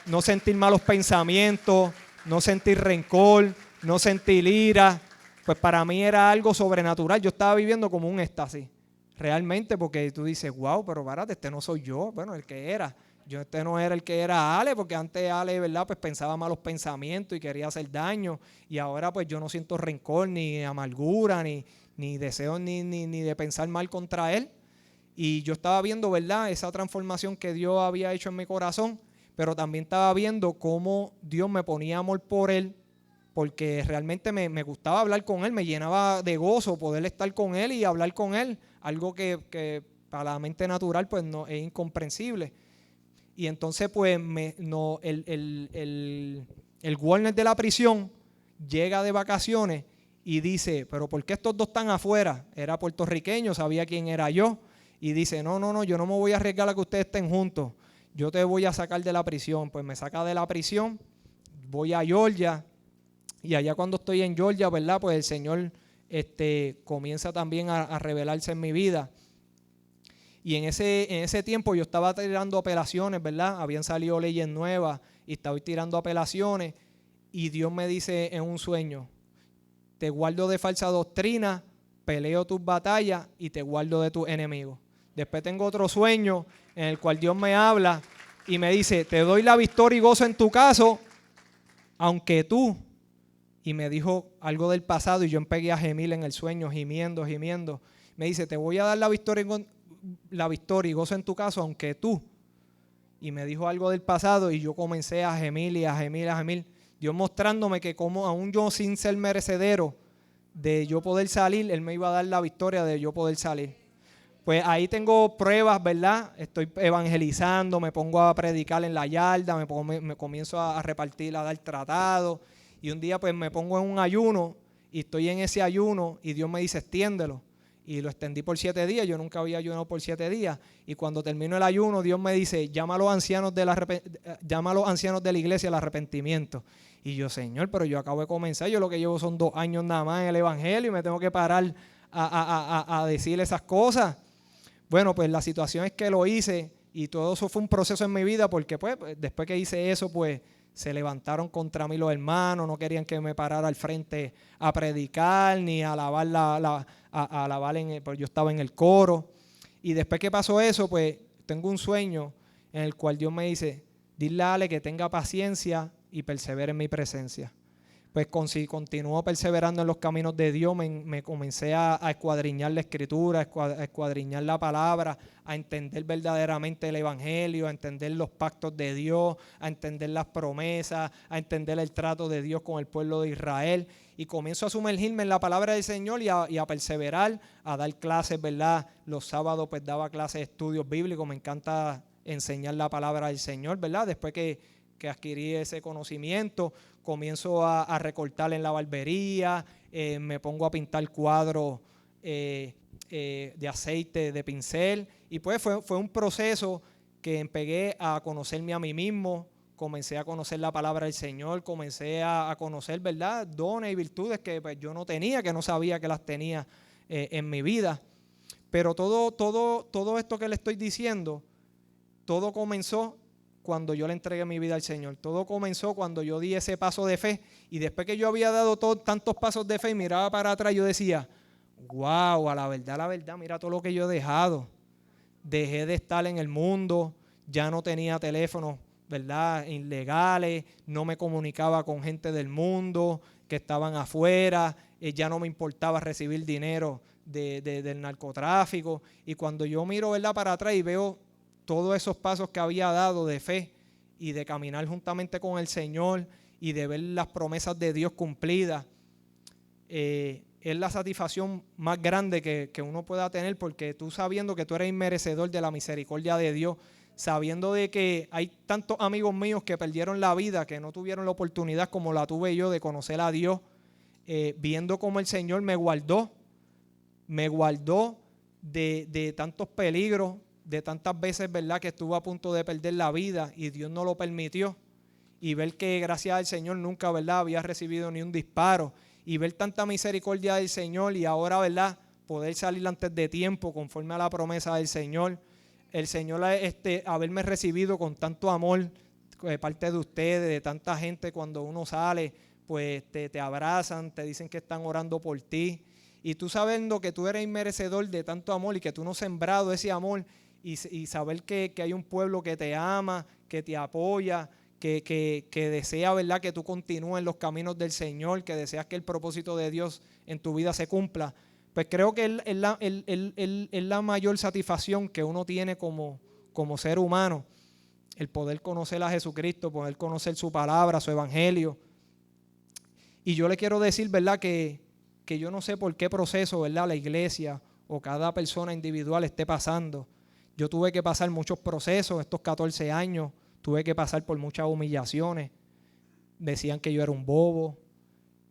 no sentir malos pensamientos, no sentir rencor, no sentir ira, pues para mí era algo sobrenatural. Yo estaba viviendo como un éxtasis, realmente, porque tú dices, wow, pero párate, este no soy yo, bueno, el que era. Este no era el que era Ale, porque antes Ale, ¿verdad? Pues pensaba malos pensamientos y quería hacer daño. Y ahora pues yo no siento rencor, ni amargura, ni deseo ni de pensar mal contra él. Y yo estaba viendo, ¿verdad?, esa transformación que Dios había hecho en mi corazón, pero también estaba viendo cómo Dios me ponía amor por él, porque realmente me gustaba hablar con él, me llenaba de gozo poder estar con él y hablar con él, algo que para la mente natural pues no es incomprensible. Y entonces pues el Warner de la prisión llega de vacaciones y dice, pero ¿por qué estos dos están afuera? Era puertorriqueño, sabía quién era yo. Y dice, no, yo no me voy a arriesgar a que ustedes estén juntos. Yo te voy a sacar de la prisión. Pues me saca de la prisión, voy a Georgia. Y allá cuando estoy en Georgia, ¿verdad? Pues el Señor comienza también a revelarse en mi vida. Y en ese tiempo yo estaba tirando apelaciones, ¿verdad? Habían salido leyes nuevas y estaba tirando apelaciones. Y Dios me dice en un sueño, te guardo de falsa doctrina, peleo tus batallas y te guardo de tus enemigos. Después tengo otro sueño en el cual Dios me habla y me dice, te doy la victoria y gozo en tu caso, aunque tú, y me dijo algo del pasado y yo empecé a gemir en el sueño, gimiendo. Me dice, te voy a dar la victoria y gozo en tu caso, aunque tú. Y me dijo algo del pasado y yo comencé a gemir y a gemir. Dios mostrándome que como aún yo sin ser merecedero de yo poder salir, Él me iba a dar la victoria de yo poder salir. Pues ahí tengo pruebas, ¿verdad? Estoy evangelizando, me pongo a predicar en la yarda, me comienzo a repartir, a dar tratados. Y un día pues me pongo en un ayuno y estoy en ese ayuno y Dios me dice, extiéndelo. Y lo extendí por 7 días, yo nunca había ayunado por 7 días. Y cuando termino el ayuno, Dios me dice, llama a los ancianos de la iglesia al arrepentimiento. Y yo, Señor, pero yo acabo de comenzar, yo lo que llevo son 2 años nada más en el evangelio y me tengo que parar a decir esas cosas. Bueno, pues la situación es que lo hice y todo eso fue un proceso en mi vida porque pues después que hice eso, pues se levantaron contra mí los hermanos, no querían que me parara al frente a predicar ni a alabar, pues yo estaba en el coro. Y después que pasó eso, pues tengo un sueño en el cual Dios me dice, dile a Ale que tenga paciencia y persevere en mi presencia. Pues continuó perseverando en los caminos de Dios, me comencé a escuadriñar la escritura, a escuadriñar la palabra, a entender verdaderamente el evangelio, a entender los pactos de Dios, a entender las promesas, a entender el trato de Dios con el pueblo de Israel. Y comienzo a sumergirme en la palabra del Señor y a perseverar, a dar clases, ¿verdad? Los sábados pues daba clases de estudios bíblicos, me encanta enseñar la palabra del Señor, ¿verdad? Después que adquirí ese conocimiento, comienzo a recortar en la barbería, me pongo a pintar cuadros de aceite, de pincel, y pues fue un proceso que empecé a conocerme a mí mismo, comencé a conocer la palabra del Señor, comencé a conocer, ¿verdad?, dones y virtudes que pues, yo no tenía, que no sabía que las tenía en mi vida. Pero todo esto que le estoy diciendo, todo comenzó cuando yo le entregué mi vida al Señor. Todo comenzó cuando yo di ese paso de fe. Y después que yo había dado tantos pasos de fe y miraba para atrás, yo decía, wow, a la verdad, mira todo lo que yo he dejado. Dejé de estar en el mundo, ya no tenía teléfonos, ¿verdad?, ilegales, no me comunicaba con gente del mundo que estaban afuera, ya no me importaba recibir dinero del narcotráfico. Y cuando yo miro, ¿verdad?, para atrás y veo todos esos pasos que había dado de fe y de caminar juntamente con el Señor y de ver las promesas de Dios cumplidas, es la satisfacción más grande que uno pueda tener, porque tú sabiendo que tú eres inmerecedor de la misericordia de Dios, sabiendo de que hay tantos amigos míos que perdieron la vida, que no tuvieron la oportunidad como la tuve yo de conocer a Dios, viendo cómo el Señor me guardó de tantos peligros, de tantas veces, ¿verdad?, que estuve a punto de perder la vida y Dios no lo permitió, y ver que gracias al Señor nunca, ¿verdad?, había recibido ni un disparo, y ver tanta misericordia del Señor y ahora, ¿verdad?, poder salir antes de tiempo conforme a la promesa del Señor. El Señor haberme recibido con tanto amor de parte de ustedes, de tanta gente. Cuando uno sale, pues te abrazan, te dicen que están orando por ti. Y tú sabiendo que tú eres inmerecedor de tanto amor y que tú no has sembrado ese amor, y saber que hay un pueblo que te ama, que te apoya, que desea, ¿verdad?, que tú continúes en los caminos del Señor, que deseas que el propósito de Dios en tu vida se cumpla. Pues creo que es la mayor satisfacción que uno tiene como ser humano, el poder conocer a Jesucristo, poder conocer su palabra, su evangelio. Y yo le quiero decir, ¿verdad?, que yo no sé por qué proceso, ¿verdad?, la iglesia o cada persona individual esté pasando. Yo tuve que pasar muchos procesos estos 14 años, tuve que pasar por muchas humillaciones. Decían que yo era un bobo,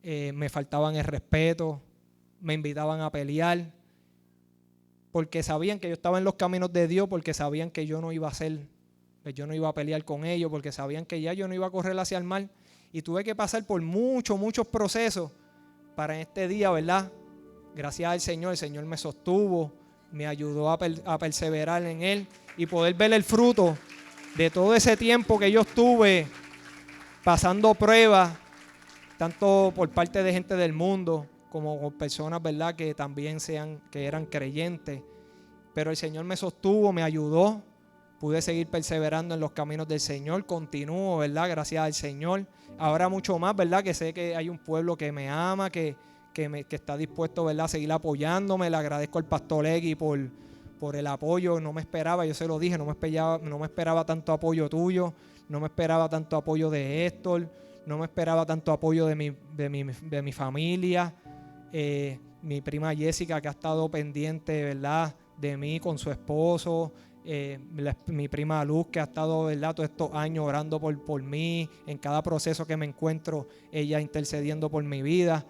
me faltaban el respeto, me invitaban a pelear, porque sabían que yo estaba en los caminos de Dios, porque sabían que yo no iba a pelear con ellos, porque sabían que ya yo no iba a correr hacia el mal. Y tuve que pasar por muchos procesos para en este día, ¿verdad? Gracias al Señor, el Señor me sostuvo, me ayudó a perseverar en Él y poder ver el fruto de todo ese tiempo que yo estuve pasando pruebas, tanto por parte de gente del mundo como con personas, ¿verdad?, que también que eran creyentes. Pero el Señor me sostuvo, me ayudó, pude seguir perseverando en los caminos del Señor, continúo, ¿verdad?, gracias al Señor. Ahora mucho más, ¿verdad?, que sé que hay un pueblo que me ama, que está dispuesto, ¿verdad?, a seguir apoyándome. Le agradezco al pastor Egui por el apoyo. No me esperaba, yo se lo dije, no me esperaba tanto apoyo tuyo, no me esperaba tanto apoyo de Héctor, no me esperaba tanto apoyo de mi familia. Mi prima Jessica, que ha estado pendiente, ¿verdad?, de mí con su esposo. Mi prima Luz, que ha estado, ¿verdad?, todos estos años orando por mí. En cada proceso que me encuentro, ella intercediendo por mi vida.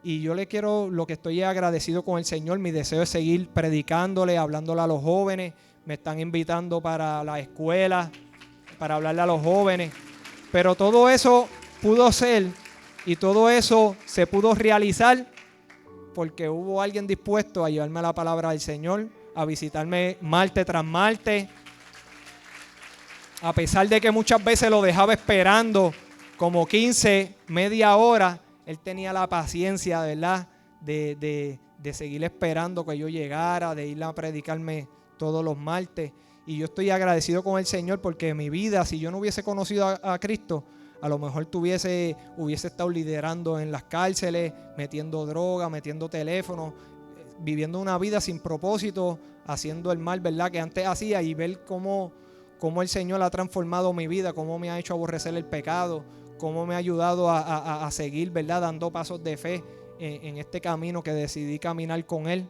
Y yo lo que estoy agradecido con el Señor. Mi deseo es seguir predicándole, hablándole a los jóvenes. Me están invitando para la escuela, para hablarle a los jóvenes. Pero todo eso pudo ser y todo eso se pudo realizar porque hubo alguien dispuesto a llevarme la palabra del Señor, a visitarme martes tras martes, a pesar de que muchas veces lo dejaba esperando como 15, media hora. Él tenía la paciencia, ¿verdad?, de seguir esperando que yo llegara, de ir a predicarme todos los martes. Y yo estoy agradecido con el Señor porque mi vida, si yo no hubiese conocido a Cristo, a lo mejor hubiese estado liderando en las cárceles, metiendo droga, metiendo teléfono, viviendo una vida sin propósito, haciendo el mal, ¿verdad?, que antes hacía. Y ver cómo el Señor ha transformado mi vida, cómo me ha hecho aborrecer el pecado, cómo me ha ayudado a seguir, ¿verdad?, dando pasos de fe en este camino que decidí caminar con Él.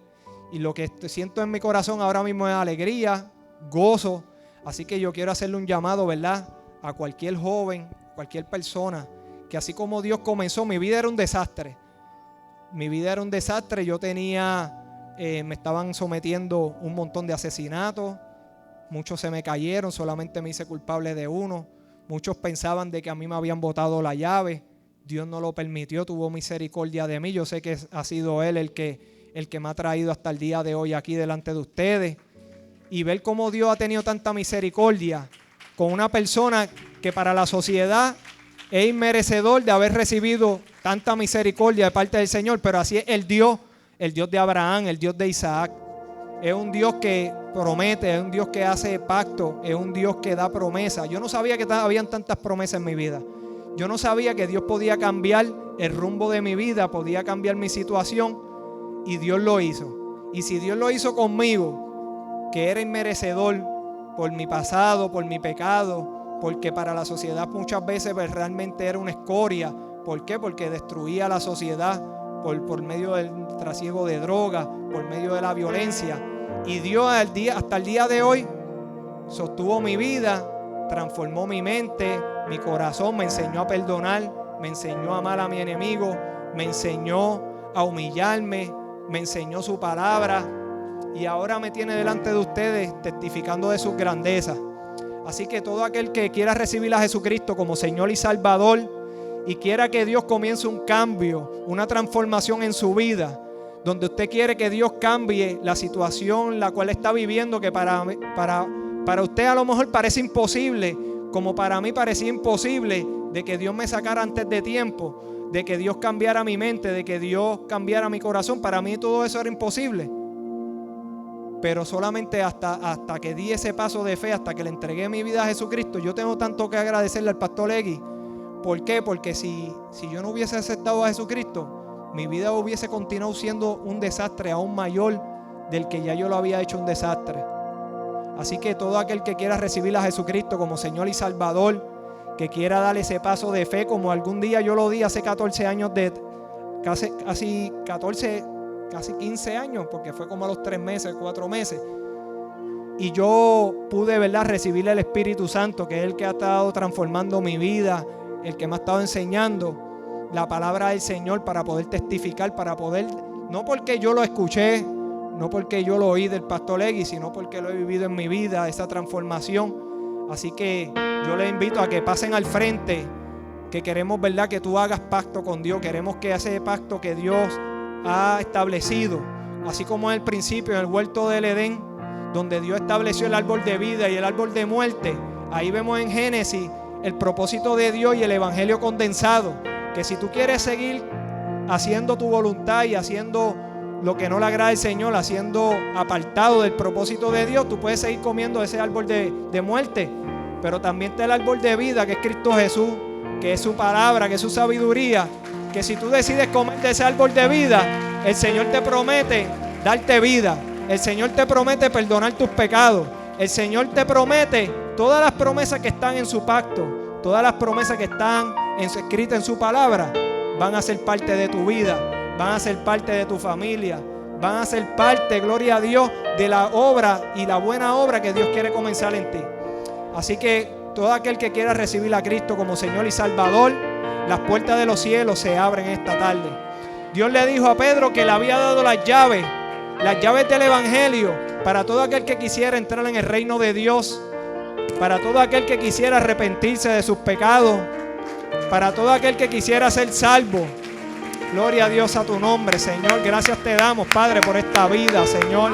Y lo que siento en mi corazón ahora mismo es alegría, gozo. Así que yo quiero hacerle un llamado, ¿verdad?, a cualquier joven, cualquier persona, que así como Dios comenzó, mi vida era un desastre. Mi vida era un desastre. Yo me estaban sometiendo un montón de asesinatos. Muchos se me cayeron, solamente me hice culpable de uno. Muchos pensaban de que a mí me habían botado la llave. Dios no lo permitió, tuvo misericordia de mí. Yo sé que ha sido Él el que me ha traído hasta el día de hoy aquí delante de ustedes. Y ver cómo Dios ha tenido tanta misericordia con una persona que para la sociedad es inmerecedor de haber recibido tanta misericordia de parte del Señor, pero así es el Dios de Abraham, el Dios de Isaac. Es un Dios que promete, es un Dios que hace pacto, es un Dios que da promesas. Yo no sabía que habían tantas promesas en mi vida. Yo no sabía que Dios podía cambiar el rumbo de mi vida, podía cambiar mi situación, y Dios lo hizo. Y si Dios lo hizo conmigo, que era inmerecedor por mi pasado, por mi pecado, porque para la sociedad muchas veces pues, realmente era una escoria. ¿Por qué? Porque destruía la sociedad por medio del trasiego de drogas, por medio de la violencia. Y Dios hasta el día de hoy sostuvo mi vida, transformó mi mente, mi corazón, me enseñó a perdonar, me enseñó a amar a mi enemigo, me enseñó a humillarme, me enseñó su palabra. Y ahora me tiene delante de ustedes testificando de sus grandezas. Así que todo aquel que quiera recibir a Jesucristo como Señor y Salvador y quiera que Dios comience un cambio, una transformación en su vida, donde usted quiere que Dios cambie la situación la cual está viviendo, que para usted a lo mejor parece imposible, como para mí parecía imposible, de que Dios me sacara antes de tiempo, de que Dios cambiara mi mente, de que Dios cambiara mi corazón. Para mí todo eso era imposible. Pero solamente hasta que di ese paso de fe, hasta que le entregué mi vida a Jesucristo, yo tengo tanto que agradecerle al pastor Legui. ¿Por qué? Porque si yo no hubiese aceptado a Jesucristo, mi vida hubiese continuado siendo un desastre aún mayor del que ya yo lo había hecho un desastre. Así que todo aquel que quiera recibir a Jesucristo como Señor y Salvador, que quiera darle ese paso de fe, como algún día yo lo di hace 14 años, casi 15 años, porque fue como a los 3 meses, 4 meses. Y yo pude, ¿verdad?, recibir el Espíritu Santo, que es el que ha estado transformando mi vida, el que me ha estado enseñando la palabra del Señor para poder testificar, para poder, no porque yo lo escuché, no porque yo lo oí del pastor Legui, sino porque lo he vivido en mi vida, esa transformación. Así que yo les invito a que pasen al frente, que queremos, ¿verdad?, que tú hagas pacto con Dios. Queremos que ese pacto que Dios ha establecido, así como en el principio en el huerto del Edén, donde Dios estableció el árbol de vida y el árbol de muerte. Ahí vemos en Génesis el propósito de Dios y el evangelio condensado, que si tú quieres seguir haciendo tu voluntad y haciendo lo que no le agrada al Señor, haciendo apartado del propósito de Dios, tú puedes seguir comiendo ese árbol de muerte. Pero también está el árbol de vida, que es Cristo Jesús, que es su palabra, que es su sabiduría, que si tú decides comer de ese árbol de vida, el Señor te promete darte vida, el Señor te promete perdonar tus pecados, el Señor te promete todas las promesas que están en su pacto, todas las promesas que están escritas en su palabra, van a ser parte de tu vida, van a ser parte de tu familia, van a ser parte, gloria a Dios, de la obra y la buena obra que Dios quiere comenzar en ti. Así que todo aquel que quiera recibir a Cristo como Señor y Salvador, las puertas de los cielos se abren esta tarde. Dios le dijo a Pedro que le había dado las llaves del evangelio para todo aquel que quisiera entrar en el reino de Dios, para todo aquel que quisiera arrepentirse de sus pecados, para todo aquel que quisiera ser salvo. Gloria a Dios, a tu nombre, Señor. Gracias te damos, Padre, por esta vida, Señor.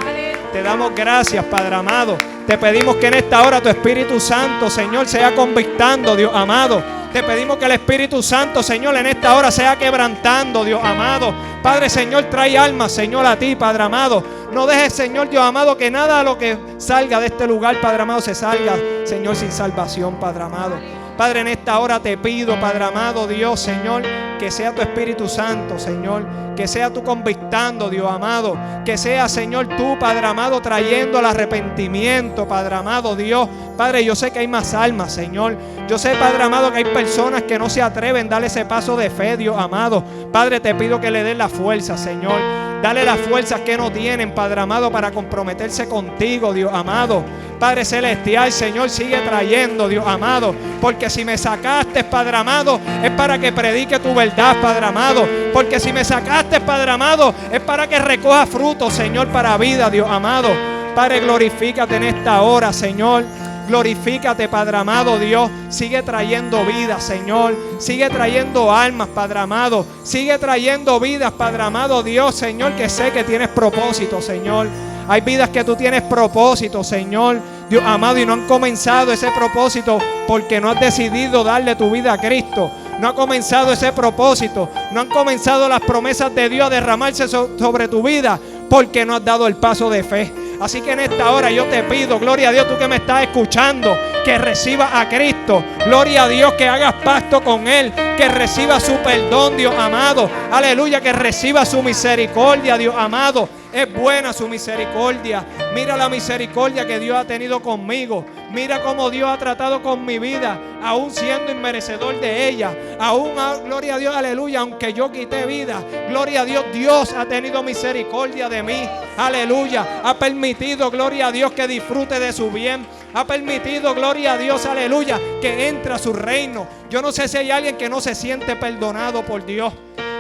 Te damos gracias, Padre amado. Te pedimos que en esta hora tu Espíritu Santo, Señor, sea convictando, Dios amado. Te pedimos que el Espíritu Santo, Señor, en esta hora sea quebrantando, Dios amado. Padre, Señor, trae almas, Señor, a ti, Padre amado. No dejes, Señor, Dios amado, que nada de lo que salga de este lugar, Padre amado, se salga, Señor, sin salvación, Padre amado. Padre, en esta hora te pido, Padre amado, Dios, Señor, que sea tu Espíritu Santo, Señor, que sea tú convictando, Dios amado, que sea, Señor, tú, Padre amado, trayendo el arrepentimiento, Padre amado, Dios. Padre, yo sé que hay más almas, Señor. Yo sé, Padre amado, que hay personas que no se atreven a dar ese paso de fe, Dios amado. Padre, te pido que le des la fuerza, Señor. Dale las fuerzas que no tienen, Padre amado, para comprometerse contigo, Dios amado. Padre celestial, Señor, sigue trayendo, Dios amado, porque si me sacaste, Padre amado, es para que predique tu verdad, Padre amado, porque si me sacaste, Padre amado, es para que recoja frutos, Señor, para vida, Dios amado. Padre, glorifícate en esta hora, Señor. Glorifícate, Padre amado, Dios. Sigue trayendo vida, Señor. Sigue trayendo almas, Padre amado. Sigue trayendo vidas, Padre amado, Dios, Señor, que sé que tienes propósito, Señor. Hay vidas que tú tienes propósito, Señor, Dios amado, y no han comenzado ese propósito porque no has decidido darle tu vida a Cristo. No ha comenzado ese propósito. No han comenzado las promesas de Dios a derramarse sobre tu vida porque no has dado el paso de fe. Así que en esta hora yo te pido, gloria a Dios, tú que me estás escuchando, que recibas a Cristo. Gloria a Dios, que hagas pacto con Él, que reciba su perdón, Dios amado. Aleluya, que reciba su misericordia, Dios amado. Es buena su misericordia. Mira la misericordia que Dios ha tenido conmigo. Mira cómo Dios ha tratado con mi vida, aún siendo inmerecedor de ella. Aún, gloria a Dios, aleluya, aunque yo quité vida, gloria a Dios, Dios ha tenido misericordia de mí. Aleluya, ha permitido, gloria a Dios, que disfrute de su bien. Ha permitido, gloria a Dios, aleluya, que entre a su reino. Yo no sé si hay alguien que no se siente perdonado por Dios.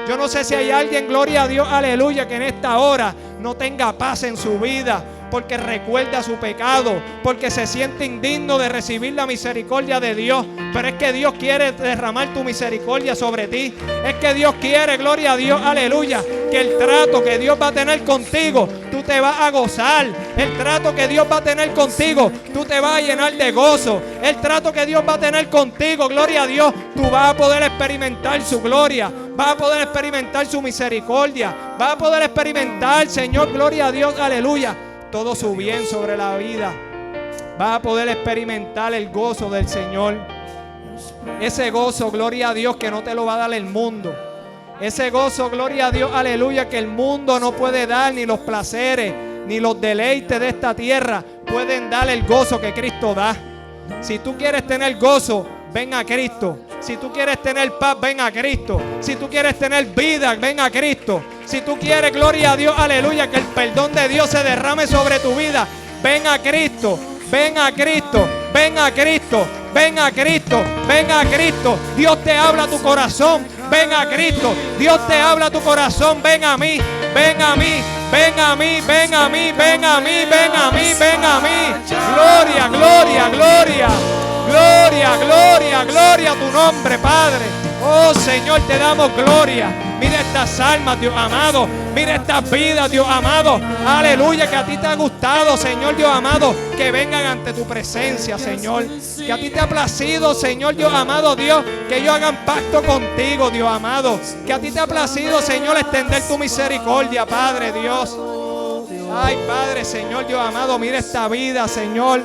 Yo no sé si hay alguien, gloria a Dios, aleluya, que en esta hora no tenga paz en su vida. porque recuerda su pecado, porque se siente indigno de recibir la misericordia de Dios. Pero es que Dios quiere derramar tu misericordia sobre ti. Es que Dios quiere, gloria a Dios, aleluya, que el trato que Dios va a tener contigo, tú te vas a gozar. El trato que Dios va a tener contigo, tú te vas a llenar de gozo. El trato que Dios va a tener contigo, gloria a Dios, tú vas a poder experimentar su gloria, vas a poder experimentar su misericordia, vas a poder experimentar, Señor, gloria a Dios, aleluya, todo su bien sobre la vida. Vas a poder experimentar el gozo del Señor. Ese gozo, gloria a Dios, que no te lo va a dar el mundo. Ese gozo, gloria a Dios, aleluya, que el mundo no puede dar, ni los placeres, ni los deleites de esta tierra pueden dar el gozo que Cristo da. Si tú quieres tener gozo, ven a Cristo. Si tú quieres tener paz, ven a Cristo. Si tú quieres tener vida, ven a Cristo. Si tú quieres, gloria a Dios, aleluya, que el perdón de Dios se derrame sobre tu vida, ven a Cristo. Ven a Cristo, ven a Cristo, ven a Cristo, ven a Cristo. Dios te habla a tu corazón, ven a Cristo. Dios te habla a tu corazón, ven a mí, ven a mí, ven a mí, ven a mí, ven a mí, ven a mí, ven a mí. Gloria, gloria, gloria, gloria, gloria, gloria a tu nombre, Padre. Oh Señor, te damos gloria. Mira estas almas, Dios amado. Mira estas vidas, Dios amado. Aleluya, que a ti te ha gustado, Señor Dios amado, que vengan ante tu presencia, Señor. Que a ti te ha placido, Señor Dios amado, Dios, que ellos hagan pacto contigo, Dios amado. Que a ti te ha placido, Señor, extender tu misericordia, Padre Dios. Ay, Padre, Señor Dios amado, mira esta vida, Señor.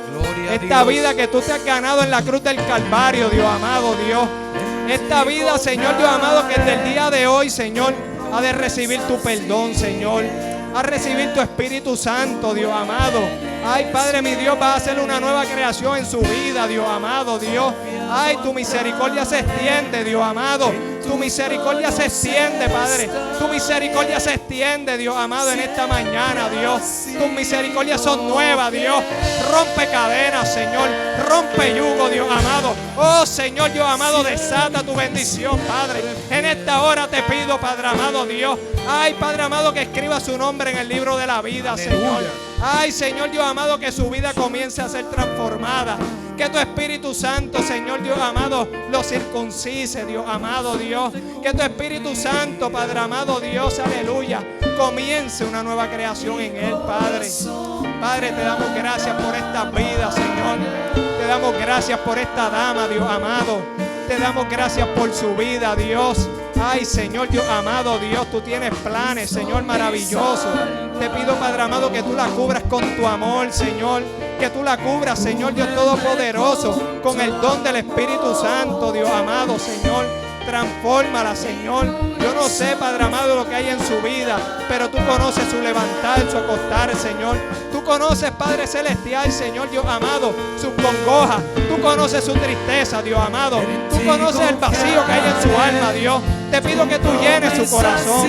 Esta vida que tú te has ganado en la cruz del Calvario, Dios amado, Dios. Esta vida, Señor Dios amado, que desde el día de hoy, Señor, ha de recibir tu perdón, Señor. Ha de recibir tu Espíritu Santo, Dios amado. Ay, Padre, mi Dios, va a hacer una nueva creación en su vida, Dios amado, Dios. Ay, tu misericordia se extiende, Dios amado. Tu misericordia se extiende, Padre. Tu misericordia se extiende, Dios amado, en esta mañana, Dios. Tus misericordias son nuevas, Dios. Rompe cadenas, Señor. Rompe yugo, Dios amado. Oh, Señor, Dios amado, desata tu bendición, Padre. En esta hora te pido, Padre amado, Dios. Ay, Padre amado, que escriba su nombre en el libro de la vida, Señor. Ay, Señor Dios amado, que su vida comience a ser transformada. Que tu Espíritu Santo, Señor Dios amado, lo circuncise, Dios amado, Dios. Que tu Espíritu Santo, Padre amado, Dios, aleluya, comience una nueva creación en él, Padre. Padre, te damos gracias por esta vida, Señor. Te damos gracias por esta dama, Dios amado. Te damos gracias por su vida, Dios. Ay, Señor Dios amado, Dios, tú tienes planes, Señor, maravillosos. Te pido, Padre amado, que tú la cubras con tu amor, Señor. Que tú la cubras, Señor Dios Todopoderoso, con el don del Espíritu Santo, Dios amado, Señor. Transfórmala, Señor. Yo no sé, Padre amado, lo que hay en su vida, pero tú conoces su levantar, su acostar, Señor. Tú conoces, Padre celestial, Señor Dios amado, sus congojas. Tú conoces su tristeza, Dios amado. Tú conoces el vacío que hay en su alma, Dios. Te pido que tú llenes su corazón.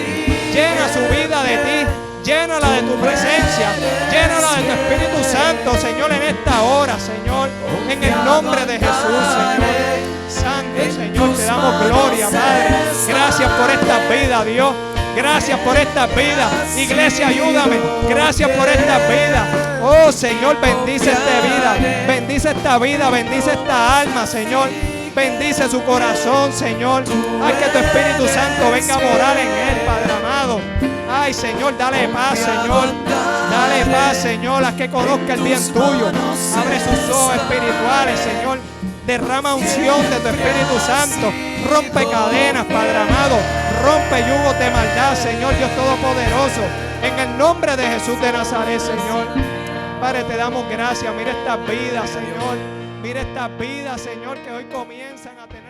Llena su vida de ti. Llénala de tu presencia. Llénala de tu Espíritu Santo, Señor, en esta hora, Señor. En el nombre de Jesús, Señor. Santo, Señor, te damos gloria, Padre. Gracias por esta vida, Dios. Gracias por esta vida. Iglesia, ayúdame. Gracias por esta vida. Oh, Señor, bendice esta vida. Bendice esta vida. Bendice esta alma, Señor. Bendice su corazón, Señor. Haz que tu Espíritu Santo venga a morar en él, Padre amado. Ay, Señor, dale paz, Señor. Dale paz, Señor. Haz que conozca el bien tuyo. Abre sus ojos espirituales, Señor. Derrama unción de tu Espíritu Santo. Rompe cadenas, Padre amado. Rompe yugos de maldad, Señor Dios Todopoderoso. En el nombre de Jesús de Nazaret, Señor. Padre, te damos gracias. Mira estas vidas, Señor. Mira estas vidas, Señor, que hoy comienzan a tener